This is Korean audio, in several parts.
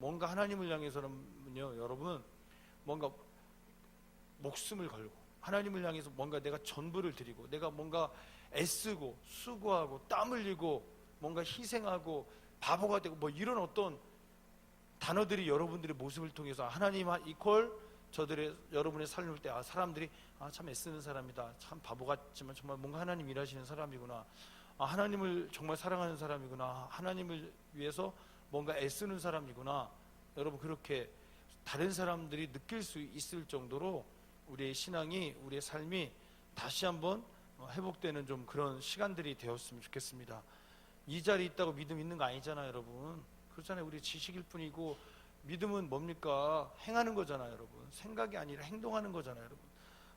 뭔가 하나님을 향해서는요, 여러분, 뭔가 목숨을 걸고 하나님을 향해서 뭔가 내가 전부를 드리고 내가 뭔가 애쓰고 수고하고 땀 흘리고 뭔가 희생하고 바보가 되고 뭐 이런 어떤 단어들이 여러분들의 모습을 통해서 하나님 이퀄 여러분의 삶을 때 사람들이 참 애쓰는 사람이다, 참 바보 같지만 정말 뭔가 하나님 일하시는 사람이구나, 하나님을 정말 사랑하는 사람이구나, 하나님을 위해서 뭔가 애쓰는 사람이구나, 여러분 그렇게 다른 사람들이 느낄 수 있을 정도로 우리의 신앙이, 우리의 삶이 다시 한번 회복되는 좀 그런 시간들이 되었으면 좋겠습니다. 이 자리에 있다고 믿음 있는 거 아니잖아요, 여러분. 그렇잖아요. 우리 지식일 뿐이고, 믿음은 뭡니까? 행하는 거잖아요, 여러분. 생각이 아니라 행동하는 거잖아요, 여러분.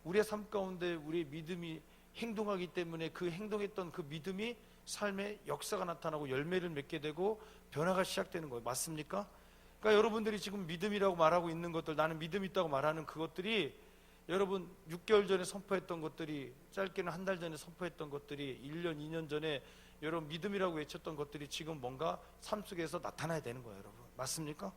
우리의 삶 가운데 우리의 믿음이 행동하기 때문에 그 행동했던 그 믿음이 삶의 역사가 나타나고 열매를 맺게 되고 변화가 시작되는 거예요. 맞습니까? 그러니까 여러분들이 지금 믿음이라고 말하고 있는 것들, 나는 믿음 있다고 말하는 그것들이 여러분 6개월 전에 선포했던 것들이, 짧게는 한 달 전에 선포했던 것들이, 1년, 2년 전에 여러분 믿음이라고 외쳤던 것들이 지금 뭔가 삶 속에서 나타나야 되는 거예요, 여러분. 맞습니까?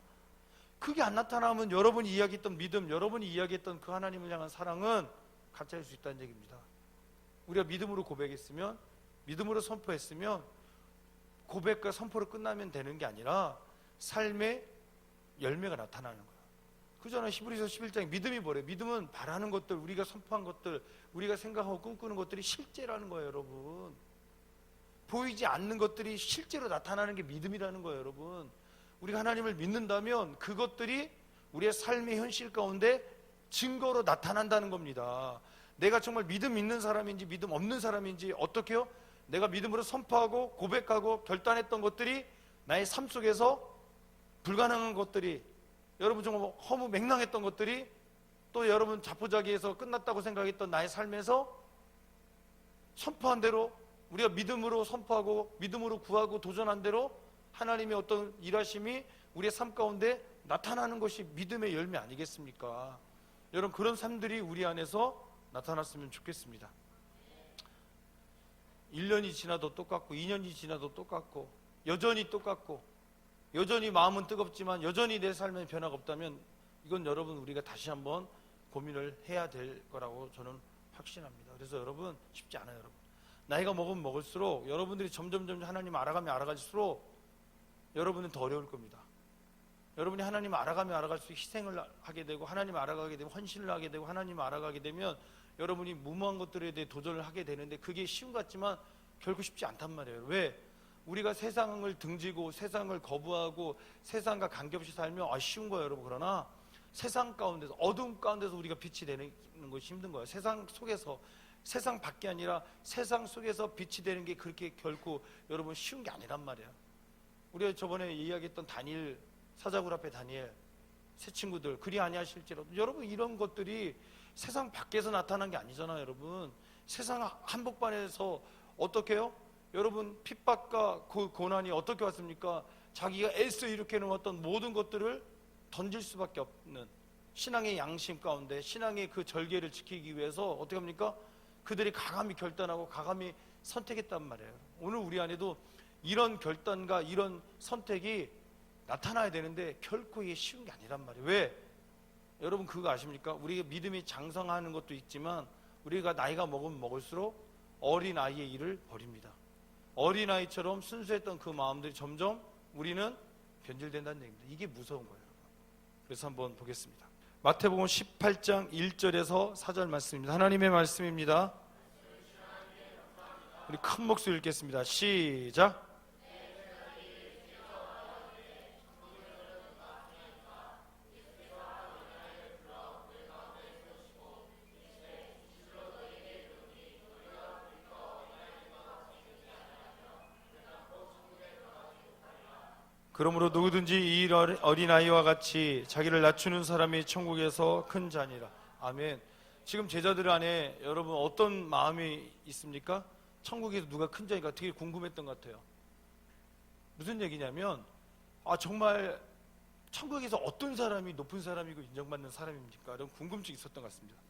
그게 안 나타나면 여러분이 이야기했던 믿음, 여러분이 이야기했던 그 하나님을 향한 사랑은 가짜일 수 있다는 얘기입니다. 우리가 믿음으로 고백했으면, 믿음으로 선포했으면 고백과 선포로 끝나면 되는 게 아니라 삶의 열매가 나타나는 거예요. 그잖아요. 히브리서 11장에 믿음이 뭐래요? 믿음은 바라는 것들, 우리가 선포한 것들, 우리가 생각하고 꿈꾸는 것들이 실제라는 거예요, 여러분. 보이지 않는 것들이 실제로 나타나는 게 믿음이라는 거예요, 여러분. 우리가 하나님을 믿는다면 그것들이 우리의 삶의 현실 가운데 증거로 나타난다는 겁니다. 내가 정말 믿음 있는 사람인지 믿음 없는 사람인지 어떻게요? 내가 믿음으로 선포하고 고백하고 결단했던 것들이 나의 삶 속에서 불가능한 것들이, 여러분 정말 허무 맹랑했던 것들이, 또 여러분 자포자기해서 끝났다고 생각했던 나의 삶에서 선포한 대로, 우리가 믿음으로 선포하고 믿음으로 구하고 도전한 대로 하나님의 어떤 일하심이 우리의 삶 가운데 나타나는 것이 믿음의 열매 아니겠습니까? 여러분 그런 삶들이 우리 안에서 나타났으면 좋겠습니다. 1년이 지나도 똑같고 2년이 지나도 똑같고 여전히 똑같고 여전히 마음은 뜨겁지만 여전히 내 삶에 변화가 없다면 이건 여러분 우리가 다시 한번 고민을 해야 될 거라고 저는 확신합니다. 그래서 여러분 쉽지 않아요. 여러분 나이가 먹으면 먹을수록 여러분들이 점점 하나님 알아가면 알아갈수록 여러분은 더 어려울 겁니다. 여러분이 하나님 알아가면 알아갈수록 희생을 하게 되고, 하나님 알아가게 되면 헌신을 하게 되고, 하나님 알아가게 되면 여러분이 무모한 것들에 대해 도전을 하게 되는데 그게 쉬운 것 같지만 결코 쉽지 않단 말이에요. 왜? 우리가 세상을 등지고 세상을 거부하고 세상과 관계없이 살면 쉬운 거예요, 여러분. 그러나 세상 가운데서, 어둠 가운데서 우리가 빛이 되는 것이 힘든 거예요. 세상 속에서, 세상 밖이 아니라 세상 속에서 빛이 되는 게 그렇게 결코 여러분 쉬운 게 아니란 말이에요. 우리가 저번에 이야기했던 다니엘, 사자굴 앞에 다니엘, 새 친구들, 그리 아니하실지라도, 여러분 이런 것들이 세상 밖에서 나타난 게 아니잖아요, 여러분. 세상 한복판에서 어떻게 해요? 여러분 핍박과 고난이 어떻게 왔습니까? 자기가 애써 일으켜 놓았던 모든 것들을 던질 수밖에 없는 신앙의 양심 가운데, 신앙의 그 절개를 지키기 위해서 어떻게 합니까? 그들이 가감히 결단하고 가감히 선택했단 말이에요. 오늘 우리 안에도 이런 결단과 이런 선택이 나타나야 되는데 결코 이게 쉬운 게 아니란 말이에요. 왜? 여러분 그거 아십니까? 우리가 믿음이 장성하는 것도 있지만 우리가 나이가 먹으면 먹을수록 어린아이의 일을 버립니다. 어린아이처럼 순수했던 그 마음들이 점점 우리는 변질된다는 얘기입니다. 이게 무서운 거예요. 그래서 한번 보겠습니다. 마태복음 18장 1절에서 4절 말씀입니다. 하나님의 말씀입니다. 우리 큰 목소리 읽겠습니다. 시작. 그러므로 누구든지 이 어린아이와 같이 자기를 낮추는 사람이 천국에서 큰 자니라. 아멘. 지금 제자들 안에 여러분 어떤 마음이 있습니까? 천국에서 누가 큰 자인가 되게 궁금했던 것 같아요. 무슨 얘기냐면 정말 천국에서 어떤 사람이 높은 사람이고 인정받는 사람입니까? 이런 궁금증이 있었던 것 같습니다.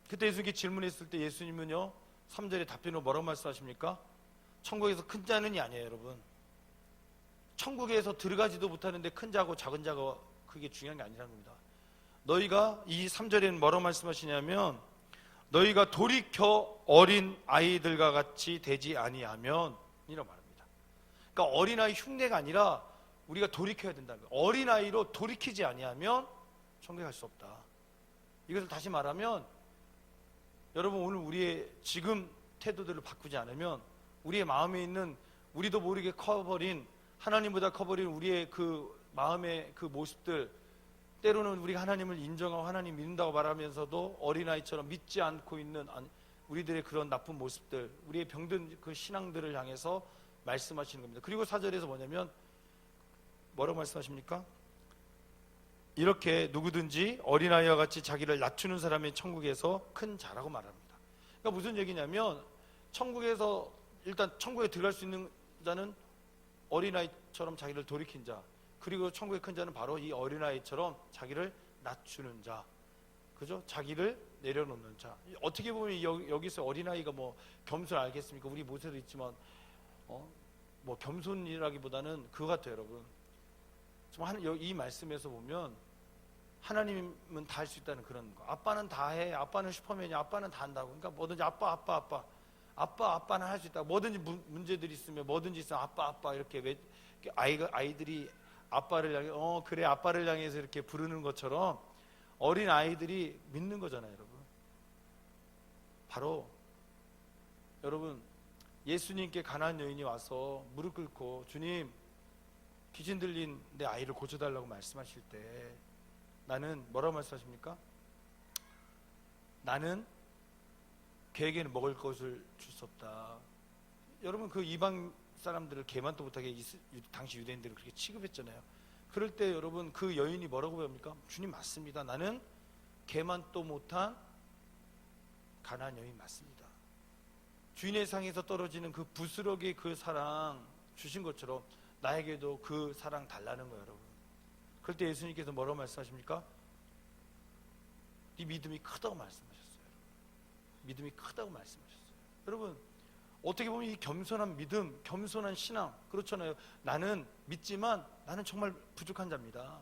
그때 예수님께 질문했을 때 예수님은요 3절에 답변으로 뭐라고 말씀하십니까? 천국에서 큰 자는 아니에요, 여러분. 천국에서 들어가지도 못하는데 큰 자고 작은 자가 그게 중요한 게 아니라는 겁니다. 너희가 이 3절에는 뭐라고 말씀하시냐면 너희가 돌이켜 어린 아이들과 같이 되지 아니하면 이라고 말합니다. 그러니까 어린아이 흉내가 아니라 우리가 돌이켜야 된다는 거예요. 어린아이로 돌이키지 아니하면 천국에 갈 수 없다. 이것을 다시 말하면 여러분, 오늘 우리의 지금 태도들을 바꾸지 않으면 우리의 마음에 있는, 우리도 모르게 커버린, 하나님보다 커버린 우리의 그 마음의 그 모습들, 때로는 우리가 하나님을 인정하고 하나님 믿는다고 말하면서도 어린아이처럼 믿지 않고 있는 우리들의 그런 나쁜 모습들, 우리의 병든 그 신앙들을 향해서 말씀하시는 겁니다. 그리고 4절에서 뭐냐면 뭐라고 말씀하십니까? 이렇게 누구든지 어린아이와 같이 자기를 낮추는 사람이 천국에서 큰 자라고 말합니다. 그러니까 무슨 얘기냐면 천국에서 일단 천국에 들어갈 수 있는 자는 어린아이처럼 자기를 돌이킨 자, 그리고 천국의 큰 자는 바로 이 어린아이처럼 자기를 낮추는 자, 그죠? 자기를 내려놓는 자. 어떻게 보면 여기서 어린아이가 뭐 겸손 알겠습니까? 우리 모세도 있지만 뭐 겸손이라기보다는 그거 같아요, 여러분. 이 말씀에서 보면 하나님은 다 할 수 있다는 그런 거. 아빠는 다 해. 아빠는 슈퍼맨이야. 아빠는 다 한다고. 그러니까 뭐든지 아빠는 할 수 있다. 뭐든지 문제들이 있으면 뭐든지 있으면 아빠 이렇게 아이들이 아빠를 향해 그래 아빠를 향해서 이렇게 부르는 것처럼 어린 아이들이 믿는 거잖아요, 여러분. 바로 여러분, 예수님께 가난한 여인이 와서 무릎 꿇고 주님, 귀신 들린 내 아이를 고쳐달라고 말씀하실 때 나는 뭐라고 말씀하십니까? 나는 걔에게는 먹을 것을 줄 수 없다. 여러분, 그 이방 사람들을 개만도 못하게 당시 유대인들은 그렇게 취급했잖아요. 그럴 때 여러분, 그 여인이 뭐라고 배웁니까? 주님 맞습니다. 나는 개만도 못한 가난한 여인 맞습니다. 주인의 상에서 떨어지는 그 부스러기 그 사랑 주신 것처럼 나에게도 그 사랑 달라는 거예요, 여러분. 그럴 때 예수님께서 뭐라고 말씀하십니까? 네 믿음이 크다고 말씀하셨어요. 믿음이 크다고 말씀하셨어요. 여러분, 어떻게 보면 이 겸손한 믿음, 겸손한 신앙, 그렇잖아요. 나는 믿지만 나는 정말 부족한 자입니다.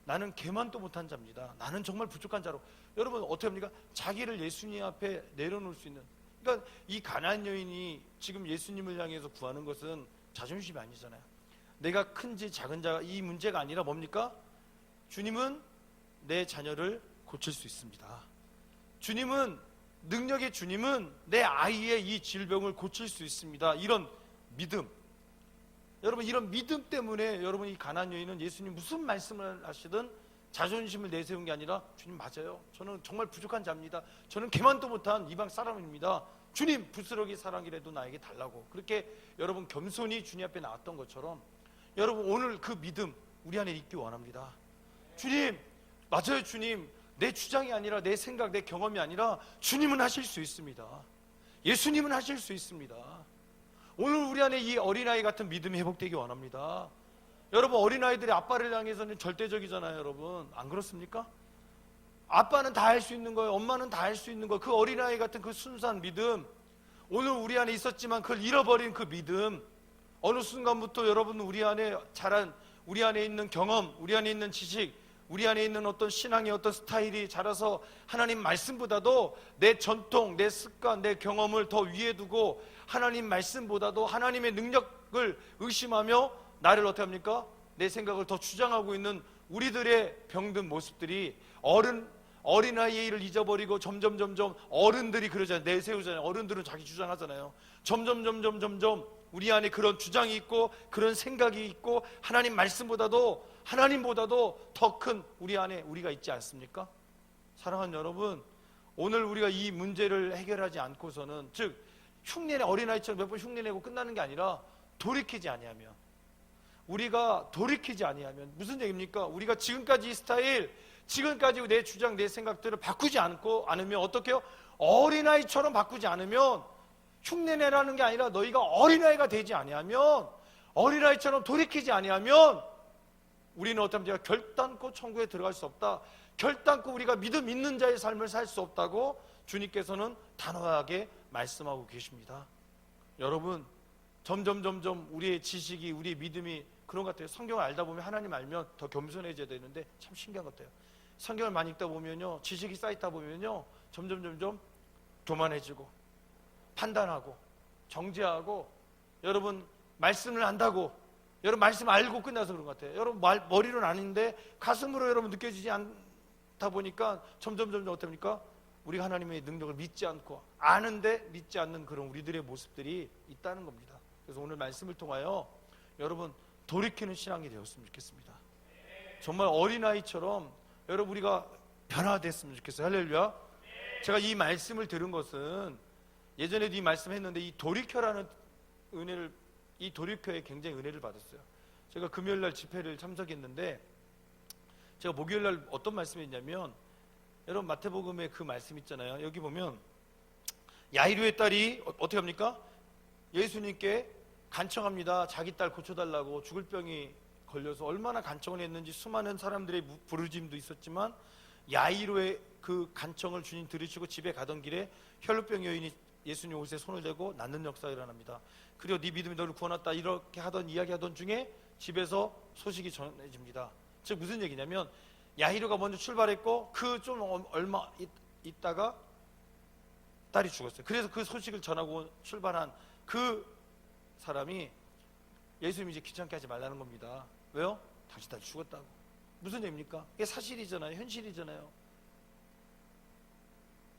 나는 개만도 못한 자입니다. 나는 정말 부족한 자로. 여러분, 어떻게 합니까? 자기를 예수님 앞에 내려놓을 수 있는. 그러니까 이 가난한 여인이 지금 예수님을 향해서 구하는 것은 자존심이 아니잖아요. 내가 큰지 작은 자, 이 문제가 아니라 뭡니까? 주님은 내 자녀를 고칠 수 있습니다. 주님은, 능력의 주님은 내 아이의 이 질병을 고칠 수 있습니다. 이런 믿음. 여러분, 이런 믿음 때문에 여러분, 이 가난한 여인은 예수님 무슨 말씀을 하시든 자존심을 내세운 게 아니라 주님 맞아요. 저는 정말 부족한 자입니다. 저는 개만도 못한 이방 사람입니다. 주님, 부스러기 사랑이라도 나에게 달라고. 그렇게 여러분 겸손히 주님 앞에 나왔던 것처럼 여러분, 오늘 그 믿음 우리 안에 있기 원합니다. 주님 맞아요. 주님, 내 주장이 아니라 내 생각, 내 경험이 아니라 주님은 하실 수 있습니다. 예수님은 하실 수 있습니다. 오늘 우리 안에 이 어린아이 같은 믿음이 회복되기 원합니다. 여러분, 어린아이들이 아빠를 향해서는 절대적이잖아요, 여러분. 안 그렇습니까? 아빠는 다 할 수 있는 거예요. 엄마는 다 할 수 있는 거예요. 그 어린아이 같은 그 순수한 믿음, 오늘 우리 안에 있었지만 그걸 잃어버린 그 믿음, 어느 순간부터 여러분 우리 안에 자란, 우리 안에 있는 경험, 우리 안에 있는 지식, 우리 안에 있는 어떤 신앙의 어떤 스타일이 자라서 하나님 말씀보다도 내 전통, 내 습관, 내 경험을 더 위에 두고 하나님 말씀보다도 하나님의 능력을 의심하며 나를 어떻게 합니까? 내 생각을 더 주장하고 있는 우리들의 병든 모습들이 어린아이를 잊어버리고 점점 어른들이 그러잖아요. 내세우잖아요. 어른들은 자기 주장하잖아요. 점점 우리 안에 그런 주장이 있고 그런 생각이 있고 하나님보다도 더 큰 우리 안에 우리가 있지 않습니까? 사랑하는 여러분, 오늘 우리가 이 문제를 해결하지 않고서는, 즉 흉내내, 어린아이처럼 몇 번 흉내내고 끝나는 게 아니라 우리가 돌이키지 아니하면 무슨 얘기입니까? 우리가 지금까지 이 스타일, 지금까지 내 주장, 내 생각들을 바꾸지 않으면 어떻게 해요? 어린아이처럼 바꾸지 않으면, 흉내내라는 게 아니라 너희가 어린아이가 되지 아니하면, 어린아이처럼 돌이키지 아니하면 우리는 어떻게 합니까? 결단코 천국에 들어갈 수 없다. 결단코 우리가 믿음 있는 자의 삶을 살 수 없다고 주님께서는 단호하게 말씀하고 계십니다. 여러분, 점점 우리의 지식이, 우리의 믿음이 그런 것 같아요. 성경을 알다 보면 하나님 알면 더 겸손해져야 되는데 참 신기한 것 같아요. 성경을 많이 읽다 보면요, 지식이 쌓이다 보면요, 점점 교만해지고 판단하고 정죄하고, 여러분 말씀을 안다고 여러분 말씀 알고 끝나서 그런 것 같아요. 여러분 머리로는 아닌데 가슴으로 여러분 느껴지지 않다 보니까 점점 어떻게 합니까? 우리가 하나님의 능력을 믿지 않고 아는데 믿지 않는 그런 우리들의 모습들이 있다는 겁니다. 그래서 오늘 말씀을 통하여 여러분 돌이키는 신앙이 되었으면 좋겠습니다. 정말 어린아이처럼 여러분 우리가 변화됐으면 좋겠어요. 할렐루야. 제가 이 말씀을 들은 것은 예전에도 이 말씀 했는데, 이 돌이켜라는 은혜를, 이 돌이켜에 굉장히 은혜를 받았어요. 제가 금요일날 집회를 참석했는데, 제가 목요일날 어떤 말씀이 있냐면, 여러분 마태복음에 그 말씀 있잖아요. 여기 보면 야이로의 딸이 어떻게 합니까? 예수님께 간청합니다. 자기 딸 고쳐달라고. 죽을 병이 걸려서 얼마나 간청을 했는지 수많은 사람들의 부르짖음도 있었지만, 야이로의 그 간청을 주님 들으시고 집에 가던 길에 혈루병 여인이 예수님 옷에 손을 대고 낫는 역사가 일어납니다. 그리고 네 믿음이 너를 구원했다 이렇게 이야기하던 중에 집에서 소식이 전해집니다. 즉 무슨 얘기냐면, 야이로가 먼저 출발했고 그 좀 얼마 있다가 딸이 죽었어요. 그래서 그 소식을 전하고 출발한 그 사람이 예수님이 이제 귀찮게 하지 말라는 겁니다. 왜요? 당신 딸이 죽었다고. 무슨 얘기입니까? 이게 사실이잖아요. 현실이잖아요.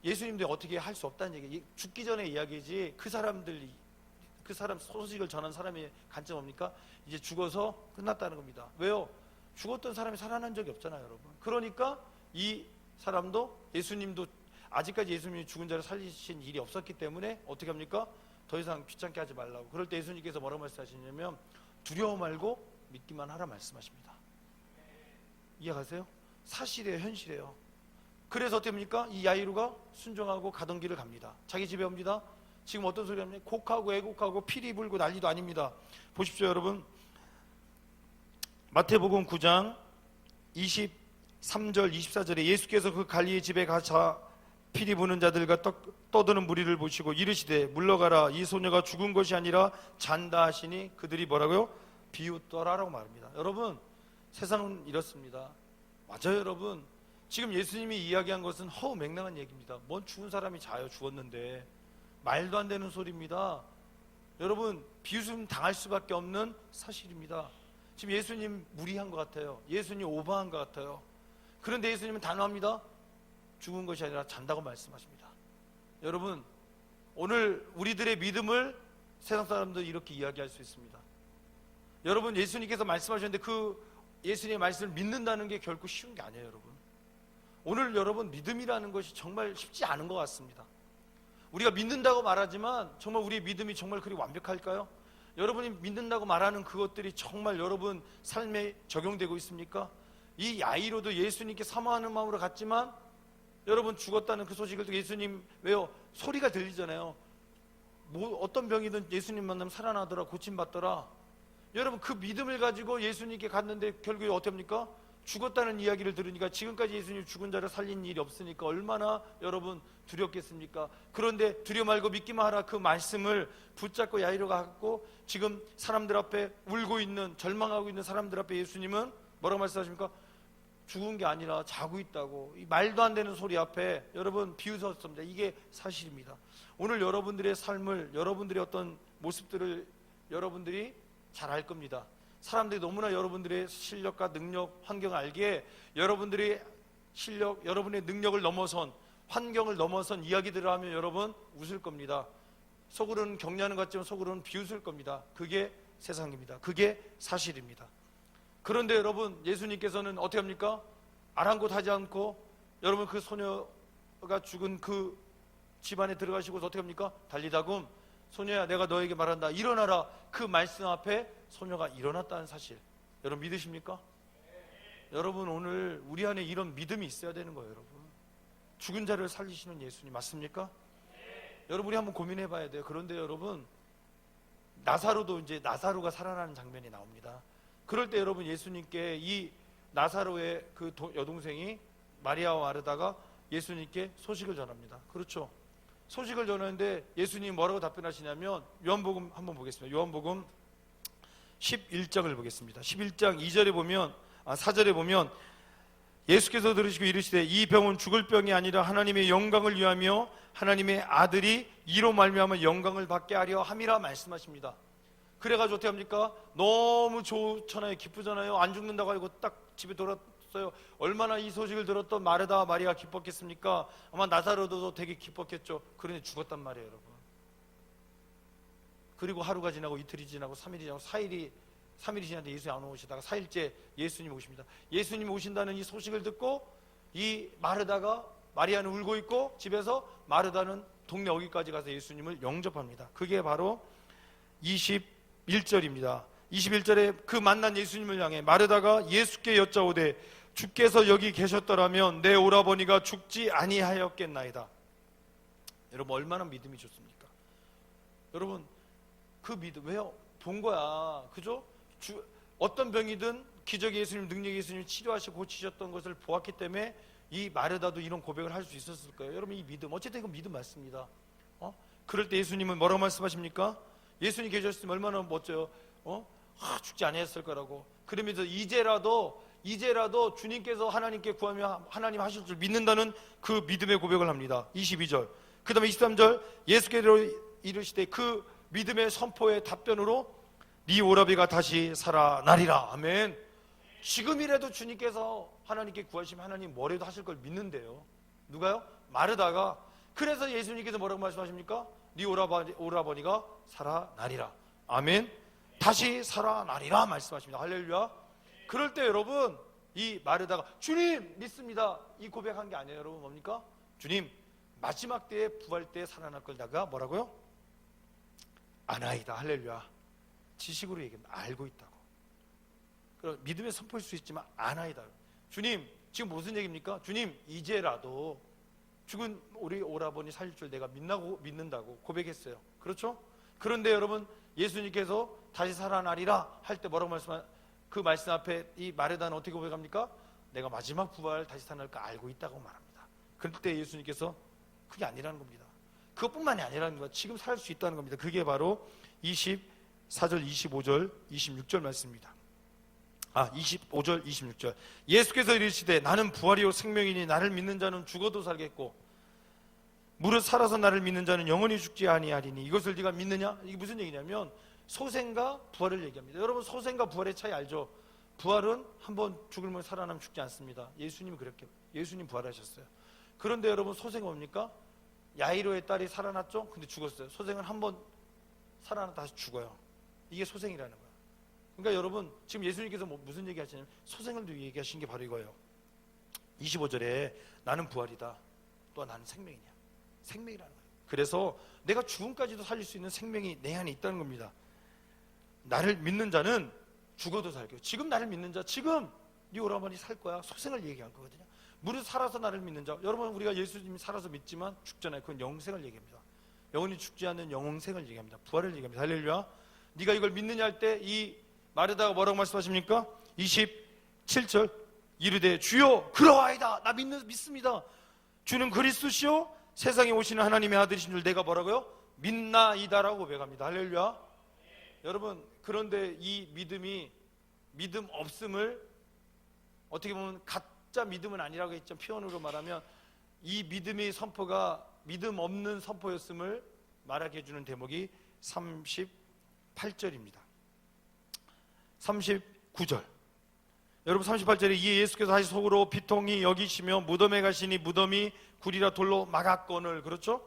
예수님도 어떻게 할 수 없다는 얘기. 죽기 전에 이야기지, 그 사람 소식을 전한 사람의 관점 뭡니까? 이제 죽어서 끝났다는 겁니다. 왜요? 죽었던 사람이 살아난 적이 없잖아요, 여러분. 그러니까 이 사람도, 예수님도 아직까지 예수님이 죽은 자를 살리신 일이 없었기 때문에 어떻게 합니까? 더 이상 귀찮게 하지 말라고. 그럴 때 예수님께서 뭐라고 말씀하시냐면, 두려워 말고 믿기만 하라 말씀하십니다. 이해가세요? 사실이에요, 현실이에요. 그래서 어떻게 합니까? 이 야이로가 순종하고 가던 길을 갑니다. 자기 집에 옵니다. 지금 어떤 소리 합니까? 곡하고 애곡하고 피리 불고 난리도 아닙니다. 보십시오, 여러분. 마태복음 9장 23절 24절에 예수께서 그 갈리의 집에 가사 피리 부는 자들과 떠드는 무리를 보시고 이르시되 물러가라, 이 소녀가 죽은 것이 아니라 잔다 하시니 그들이 뭐라고요? 비웃더라라고 말합니다. 여러분, 세상은 이렇습니다. 맞아요, 여러분. 지금 예수님이 이야기한 것은 허무맹랑한 얘기입니다. 뭔 죽은 사람이 자요? 죽었는데. 말도 안 되는 소리입니다. 여러분, 비웃음 당할 수밖에 없는 사실입니다. 지금 예수님 무리한 것 같아요. 예수님 오버한 것 같아요. 그런데 예수님은 단호합니다. 죽은 것이 아니라 잔다고 말씀하십니다. 여러분, 오늘 우리들의 믿음을 세상 사람들이 이렇게 이야기할 수 있습니다. 여러분, 예수님께서 말씀하셨는데 그 예수님의 말씀을 믿는다는 게 결코 쉬운 게 아니에요, 여러분. 오늘 여러분, 믿음이라는 것이 정말 쉽지 않은 것 같습니다. 우리가 믿는다고 말하지만 정말 우리의 믿음이 정말 그리 완벽할까요? 여러분이 믿는다고 말하는 그것들이 정말 여러분 삶에 적용되고 있습니까? 이 야이로도 예수님께 사모하는 마음으로 갔지만 여러분 죽었다는 그 소식을 듣고 예수님, 왜요? 소리가 들리잖아요. 뭐 어떤 병이든 예수님 만나면 살아나더라, 고침받더라. 여러분, 그 믿음을 가지고 예수님께 갔는데 결국에 어떻게 합니까? 죽었다는 이야기를 들으니까, 지금까지 예수님 죽은 자를 살린 일이 없으니까 얼마나 여러분 두렵겠습니까? 그런데 두려워 말고 믿기만 하라, 그 말씀을 붙잡고 야이로가 갖고 지금 사람들 앞에 울고 있는, 절망하고 있는 사람들 앞에 예수님은 뭐라고 말씀하십니까? 죽은 게 아니라 자고 있다고. 이 말도 안 되는 소리 앞에 여러분 비웃었습니다. 이게 사실입니다. 오늘 여러분들의 삶을, 여러분들의 어떤 모습들을 여러분들이 잘 알 겁니다. 사람들이 너무나 여러분들의 실력과 능력, 환경을 알기에 여러분들의 실력, 여러분의 능력을 넘어선, 환경을 넘어선 이야기들을 하면 여러분 웃을 겁니다. 속으로는 격려하는 것 같지만 속으로는 비웃을 겁니다. 그게 세상입니다. 그게 사실입니다. 그런데 여러분, 예수님께서는 어떻게 합니까? 아랑곳하지 않고 여러분 그 소녀가 죽은 그 집안에 들어가시고 어떻게 합니까? 달리다금, 소녀야 내가 너에게 말한다, 일어나라. 그 말씀 앞에 소녀가 일어났다는 사실, 여러분 믿으십니까? 여러분, 오늘 우리 안에 이런 믿음이 있어야 되는 거예요. 여러분, 죽은 자를 살리시는 예수님 맞습니까? 여러분, 우리 한번 고민해 봐야 돼요. 그런데 여러분, 나사로도 이제 나사로가 살아나는 장면이 나옵니다. 그럴 때 여러분, 예수님께 이 나사로의 그 여동생이 마리아와 마르다가 예수님께 소식을 전합니다. 그렇죠? 소식을 전하는데 예수님이 뭐라고 답변하시냐면, 요한복음 한번 보겠습니다. 요한복음 11장을 보겠습니다. 11장 2절에 보면 4절에 보면 예수께서 들으시고 이르시되 이 병은 죽을 병이 아니라 하나님의 영광을 위하며 하나님의 아들이 이로 말미암아 영광을 받게 하려 함이라 말씀하십니다. 그래가지고 어떻게 합니까? 너무 좋잖아요. 기쁘잖아요. 안 죽는다고 알고 딱 집에 돌아왔어요. 얼마나 이 소식을 들었던 마르다 마리아 기뻤겠습니까? 아마 나사로도 되게 기뻤겠죠. 그런데 죽었단 말이에요, 여러분. 그리고 하루가 지나고 이틀이 지나고 3일이 지나고 3일이 지났는데 예수님이 안 오시다가 4일째 예수님이 오십니다. 예수님이 오신다는 이 소식을 듣고 이 마르다가, 마리아는 울고 있고 집에서 마르다는 동네 어귀까지 가서 예수님을 영접합니다. 그게 바로 21절입니다. 21절에 그 만난 예수님을 향해 마르다가 예수께 여짜오되 주께서 여기 계셨더라면 내 오라버니가 죽지 아니하였겠나이다. 여러분, 얼마나 믿음이 좋습니까? 여러분, 그 믿음, 왜요? 본 거야, 그죠? 어떤 병이든 기적의 예수님, 능력의 예수님 치료하시고 고치셨던 것을 보았기 때문에 이 마르다도 이런 고백을 할 수 있었을 거예요. 여러분, 이 믿음, 어쨌든 이건 믿음 맞습니다. 그럴 때 예수님은 뭐라고 말씀하십니까? 예수님 계셨으면 얼마나 멋져요. 죽지 아니했을 거라고. 그러면서 이제라도 주님께서 하나님께 구하면 하나님 하실 줄 믿는다는 그 믿음의 고백을 합니다. 22절. 그 다음에 23절, 예수께서 이르시되 그 믿음의 선포의 답변으로 네 오라비가 다시 살아나리라. 아멘. 지금이라도 주님께서 하나님께 구하시면 하나님 뭐라도 하실 걸 믿는데요. 누가요? 마르다가. 그래서 예수님께서 뭐라고 말씀하십니까? 네 오라버니가 살아나리라. 아멘. 다시 살아나리라 말씀하십니다. 할렐루야. 그럴 때 여러분, 이 마르다가 주님 믿습니다, 이 고백한 게 아니에요. 여러분, 뭡니까? 주님, 마지막 때에 부활 때에 살아날 걸 내가 뭐라고요? 아나이다. 할렐루야. 지식으로 얘기합니다. 알고 있다고. 그럼 믿음에 선포할 수 있지만 아나이다. 주님, 지금 무슨 얘기입니까? 주님, 이제라도 죽은 우리 오라버니 살릴 줄 내가 믿는다고 고백했어요. 그렇죠? 그런데 여러분, 예수님께서 다시 살아나리라 할 때 뭐라고 그 말씀 앞에 이 마르다는 어떻게 고백합니까? 내가 마지막 부활 다시 살아날 거 알고 있다고 말합니다. 그때 예수님께서 그게 아니라는 겁니다. 그것뿐만이 아니라는 거야. 지금 살 수 있다는 겁니다. 그게 바로 24절, 25절, 26절 말씀입니다. 25절, 26절. 예수께서 이르시되 나는 부활이요 생명이니 나를 믿는 자는 죽어도 살겠고 무릇 살아서 나를 믿는 자는 영원히 죽지 아니하리니 이것을 네가 믿느냐? 이게 무슨 얘기냐면 소생과 부활을 얘기합니다. 여러분, 소생과 부활의 차이 알죠? 부활은 한번 죽으면 살아나면 죽지 않습니다. 예수님이 그렇게, 예수님 부활하셨어요. 그런데 여러분, 소생은 뭡니까? 야이로의 딸이 살아났죠? 근데 죽었어요. 소생은 한번 살아났다 다시 죽어요. 이게 소생이라는 거예요. 그러니까 여러분, 지금 예수님께서 무슨 얘기 하시냐면 소생을 얘기하신 게 바로 이거예요. 25절에 나는 부활이다, 또 나는 생명이냐, 생명이라는 거예요. 그래서 내가 죽음까지도 살릴 수 있는 생명이 내 안에 있다는 겁니다. 나를 믿는 자는 죽어도 살게요. 지금 나를 믿는 자, 지금 네 오라버니 살 거야, 소생을 얘기한 거거든요. 무릇 살아서 나를 믿는 자, 여러분, 우리가 예수님이 살아서 믿지만 죽잖아요. 그건 영생을 얘기합니다. 영원히 죽지 않는 영생을 얘기합니다. 부활을 얘기합니다. 할렐루야. 네가 이걸 믿느냐 할 때 이 마르다가 뭐라고 말씀하십니까? 27절, 이르되 주여 그러하이다, 나 믿습니다. 주는 그리스도시요 세상에 오시는 하나님의 아들이신 줄 내가 뭐라고요? 믿나이다라고 고백합니다. 할렐루야. 여러분, 그런데 이 믿음 없음을 어떻게 보면 가짜 믿음은 아니라고 했죠. 표현으로 말하면 이 믿음의 선포가 믿음 없는 선포였음을 말하게 해주는 대목이 38절입니다. 39절. 여러분, 38절에 이에 예수께서 다시 속으로 비통히 여기시며 무덤에 가시니 무덤이 굴이라 돌로 막았거늘. 그렇죠?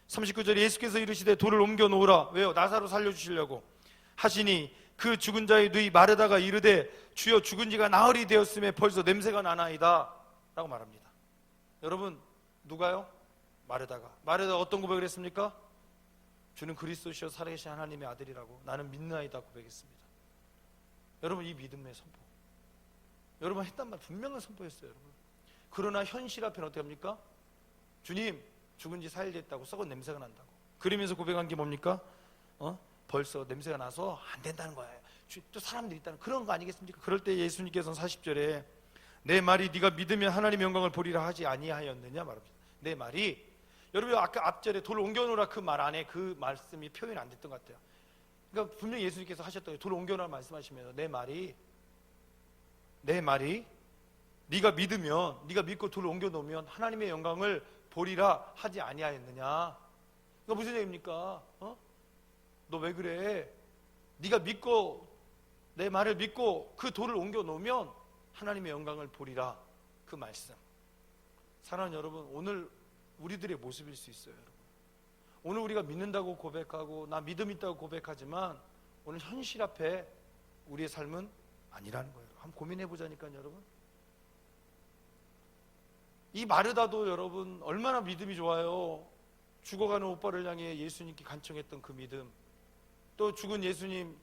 39절에 예수께서 이르시되 돌을 옮겨 놓으라. 왜요? 나사로 살려주시려고 하시니 그 죽은 자의 누이 마르다가 이르되 주여 죽은 지가 나흘이 되었음에 벌써 냄새가 나나이다 라고 말합니다. 여러분, 누가요? 마르다가 어떤 고백을 했습니까? 주는 그리스도시요 살아계신 하나님의 아들이라고 나는 믿나이다 고백했습니다. 여러분, 이 믿음의 선포, 여러분 했단 말 분명한 선포였어요. 여러분. 그러나 현실 앞에는 어떻게 합니까? 주님, 죽은 지 4일 됐다고 썩은 냄새가 난다고. 그러면서 고백한 게 뭡니까? 벌써 냄새가 나서 안 된다는 거예요. 또 사람들이 있다는 그런 거 아니겠습니까? 그럴 때 예수님께서는 40절에 내 말이 네가 믿으면 하나님의 영광을 보리라 하지 아니하였느냐 말합니다. 내 말이, 여러분 아까 앞절에 돌을 옮겨놓으라 그 말 안에 그 말씀이 표현이 안 됐던 것 같아요. 그러니까 분명히 예수님께서 하셨던 돌을 옮겨놔 말씀하시면서 내 말이 네가 믿으면, 네가 믿고 돌을 옮겨 놓으면 하나님의 영광을 보리라 하지 아니하였느냐. 이거 무슨 얘기입니까? 너 왜 그래? 네가 믿고, 내 말을 믿고 그 돌을 옮겨 놓으면 하나님의 영광을 보리라. 그 말씀. 사랑하는 여러분, 오늘 우리들의 모습일 수 있어요. 여러분, 오늘 우리가 믿는다고 고백하고 나 믿음 있다고 고백하지만 오늘 현실 앞에 우리의 삶은 아니라는 거예요. 한번 고민해 보자니까요. 여러분, 이 마르다도 여러분 얼마나 믿음이 좋아요. 죽어가는 오빠를 향해 예수님께 간청했던 그 믿음, 또 죽은 예수님,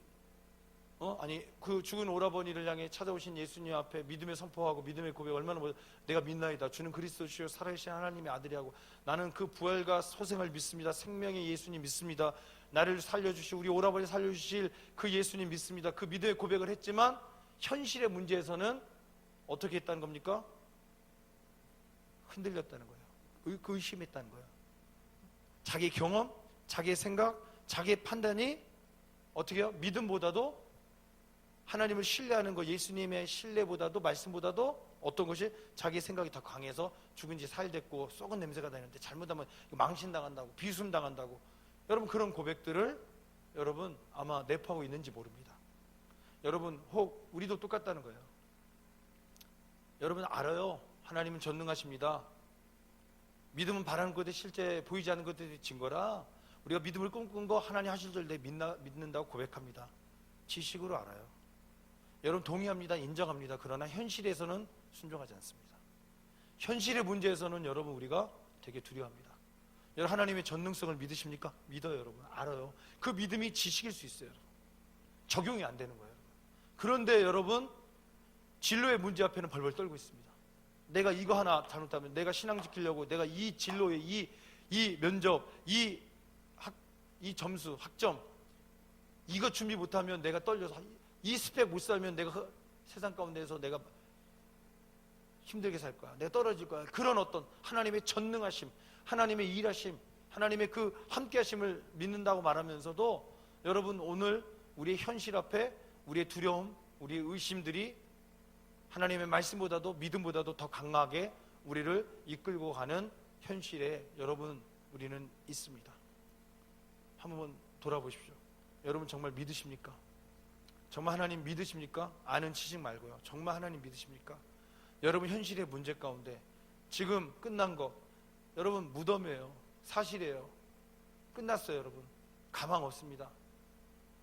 그 죽은 오라버니를 향해 찾아오신 예수님 앞에 믿음의 선포하고 믿음의 고백, 얼마나 내가 믿나이다. 주는 그리스도시요 살아계신 하나님의 아들이라고, 나는 그 부활과 소생을 믿습니다. 생명의 예수님 믿습니다. 나를 살려주실, 우리 오라버니 살려주실 그 예수님 믿습니다. 그 믿음의 고백을 했지만 현실의 문제에서는 어떻게 했다는 겁니까? 흔들렸다는 거예요. 의심했다는 거예요. 자기 경험, 자기의 생각, 자기의 판단이 어떻게 해요? 믿음보다도, 하나님을 신뢰하는 것, 예수님의 신뢰보다도, 말씀보다도 어떤 것이, 자기 생각이 더 강해서 죽은 지 살됐고 썩은 냄새가 나는데 잘못하면 망신당한다고, 비순당한다고. 여러분, 그런 고백들을 여러분 아마 내포하고 있는지 모릅니다. 여러분, 혹 우리도 똑같다는 거예요. 여러분 알아요. 하나님은 전능하십니다. 믿음은 바라는 것에 실제 보이지 않는 것들이 증거라, 우리가 믿음을 꿈꾼 거 하나님 하실 줄 믿는다고 고백합니다. 지식으로 알아요. 여러분 동의합니다. 인정합니다. 그러나 현실에서는 순종하지 않습니다. 현실의 문제에서는 여러분 우리가 되게 두려워합니다. 여러분 하나님의 전능성을 믿으십니까? 믿어요. 여러분 알아요. 그 믿음이 지식일 수 있어요. 적용이 안 되는 거예요. 그런데 여러분 진로의 문제 앞에는 벌벌 떨고 있습니다. 내가 이거 하나 잘못하면, 내가 신앙 지키려고 내가 이 진로에 이 면접, 이 점수, 학점 이거 준비 못하면 내가 떨려서, 이 스펙 못 살면 내가 세상 가운데서 내가 힘들게 살 거야. 내가 떨어질 거야. 그런 어떤 하나님의 전능하심, 하나님의 일하심, 하나님의 그 함께하심을 믿는다고 말하면서도 여러분 오늘 우리의 현실 앞에 우리의 두려움, 우리의 의심들이 하나님의 말씀보다도 믿음보다도 더 강하게 우리를 이끌고 가는 현실에 여러분 우리는 있습니다. 한번 돌아보십시오. 여러분 정말 믿으십니까? 정말 하나님 믿으십니까? 아는 지식 말고요. 정말 하나님 믿으십니까? 여러분 현실의 문제 가운데 지금 끝난 거, 여러분 무덤이에요. 사실이에요. 끝났어요. 여러분 가망 없습니다.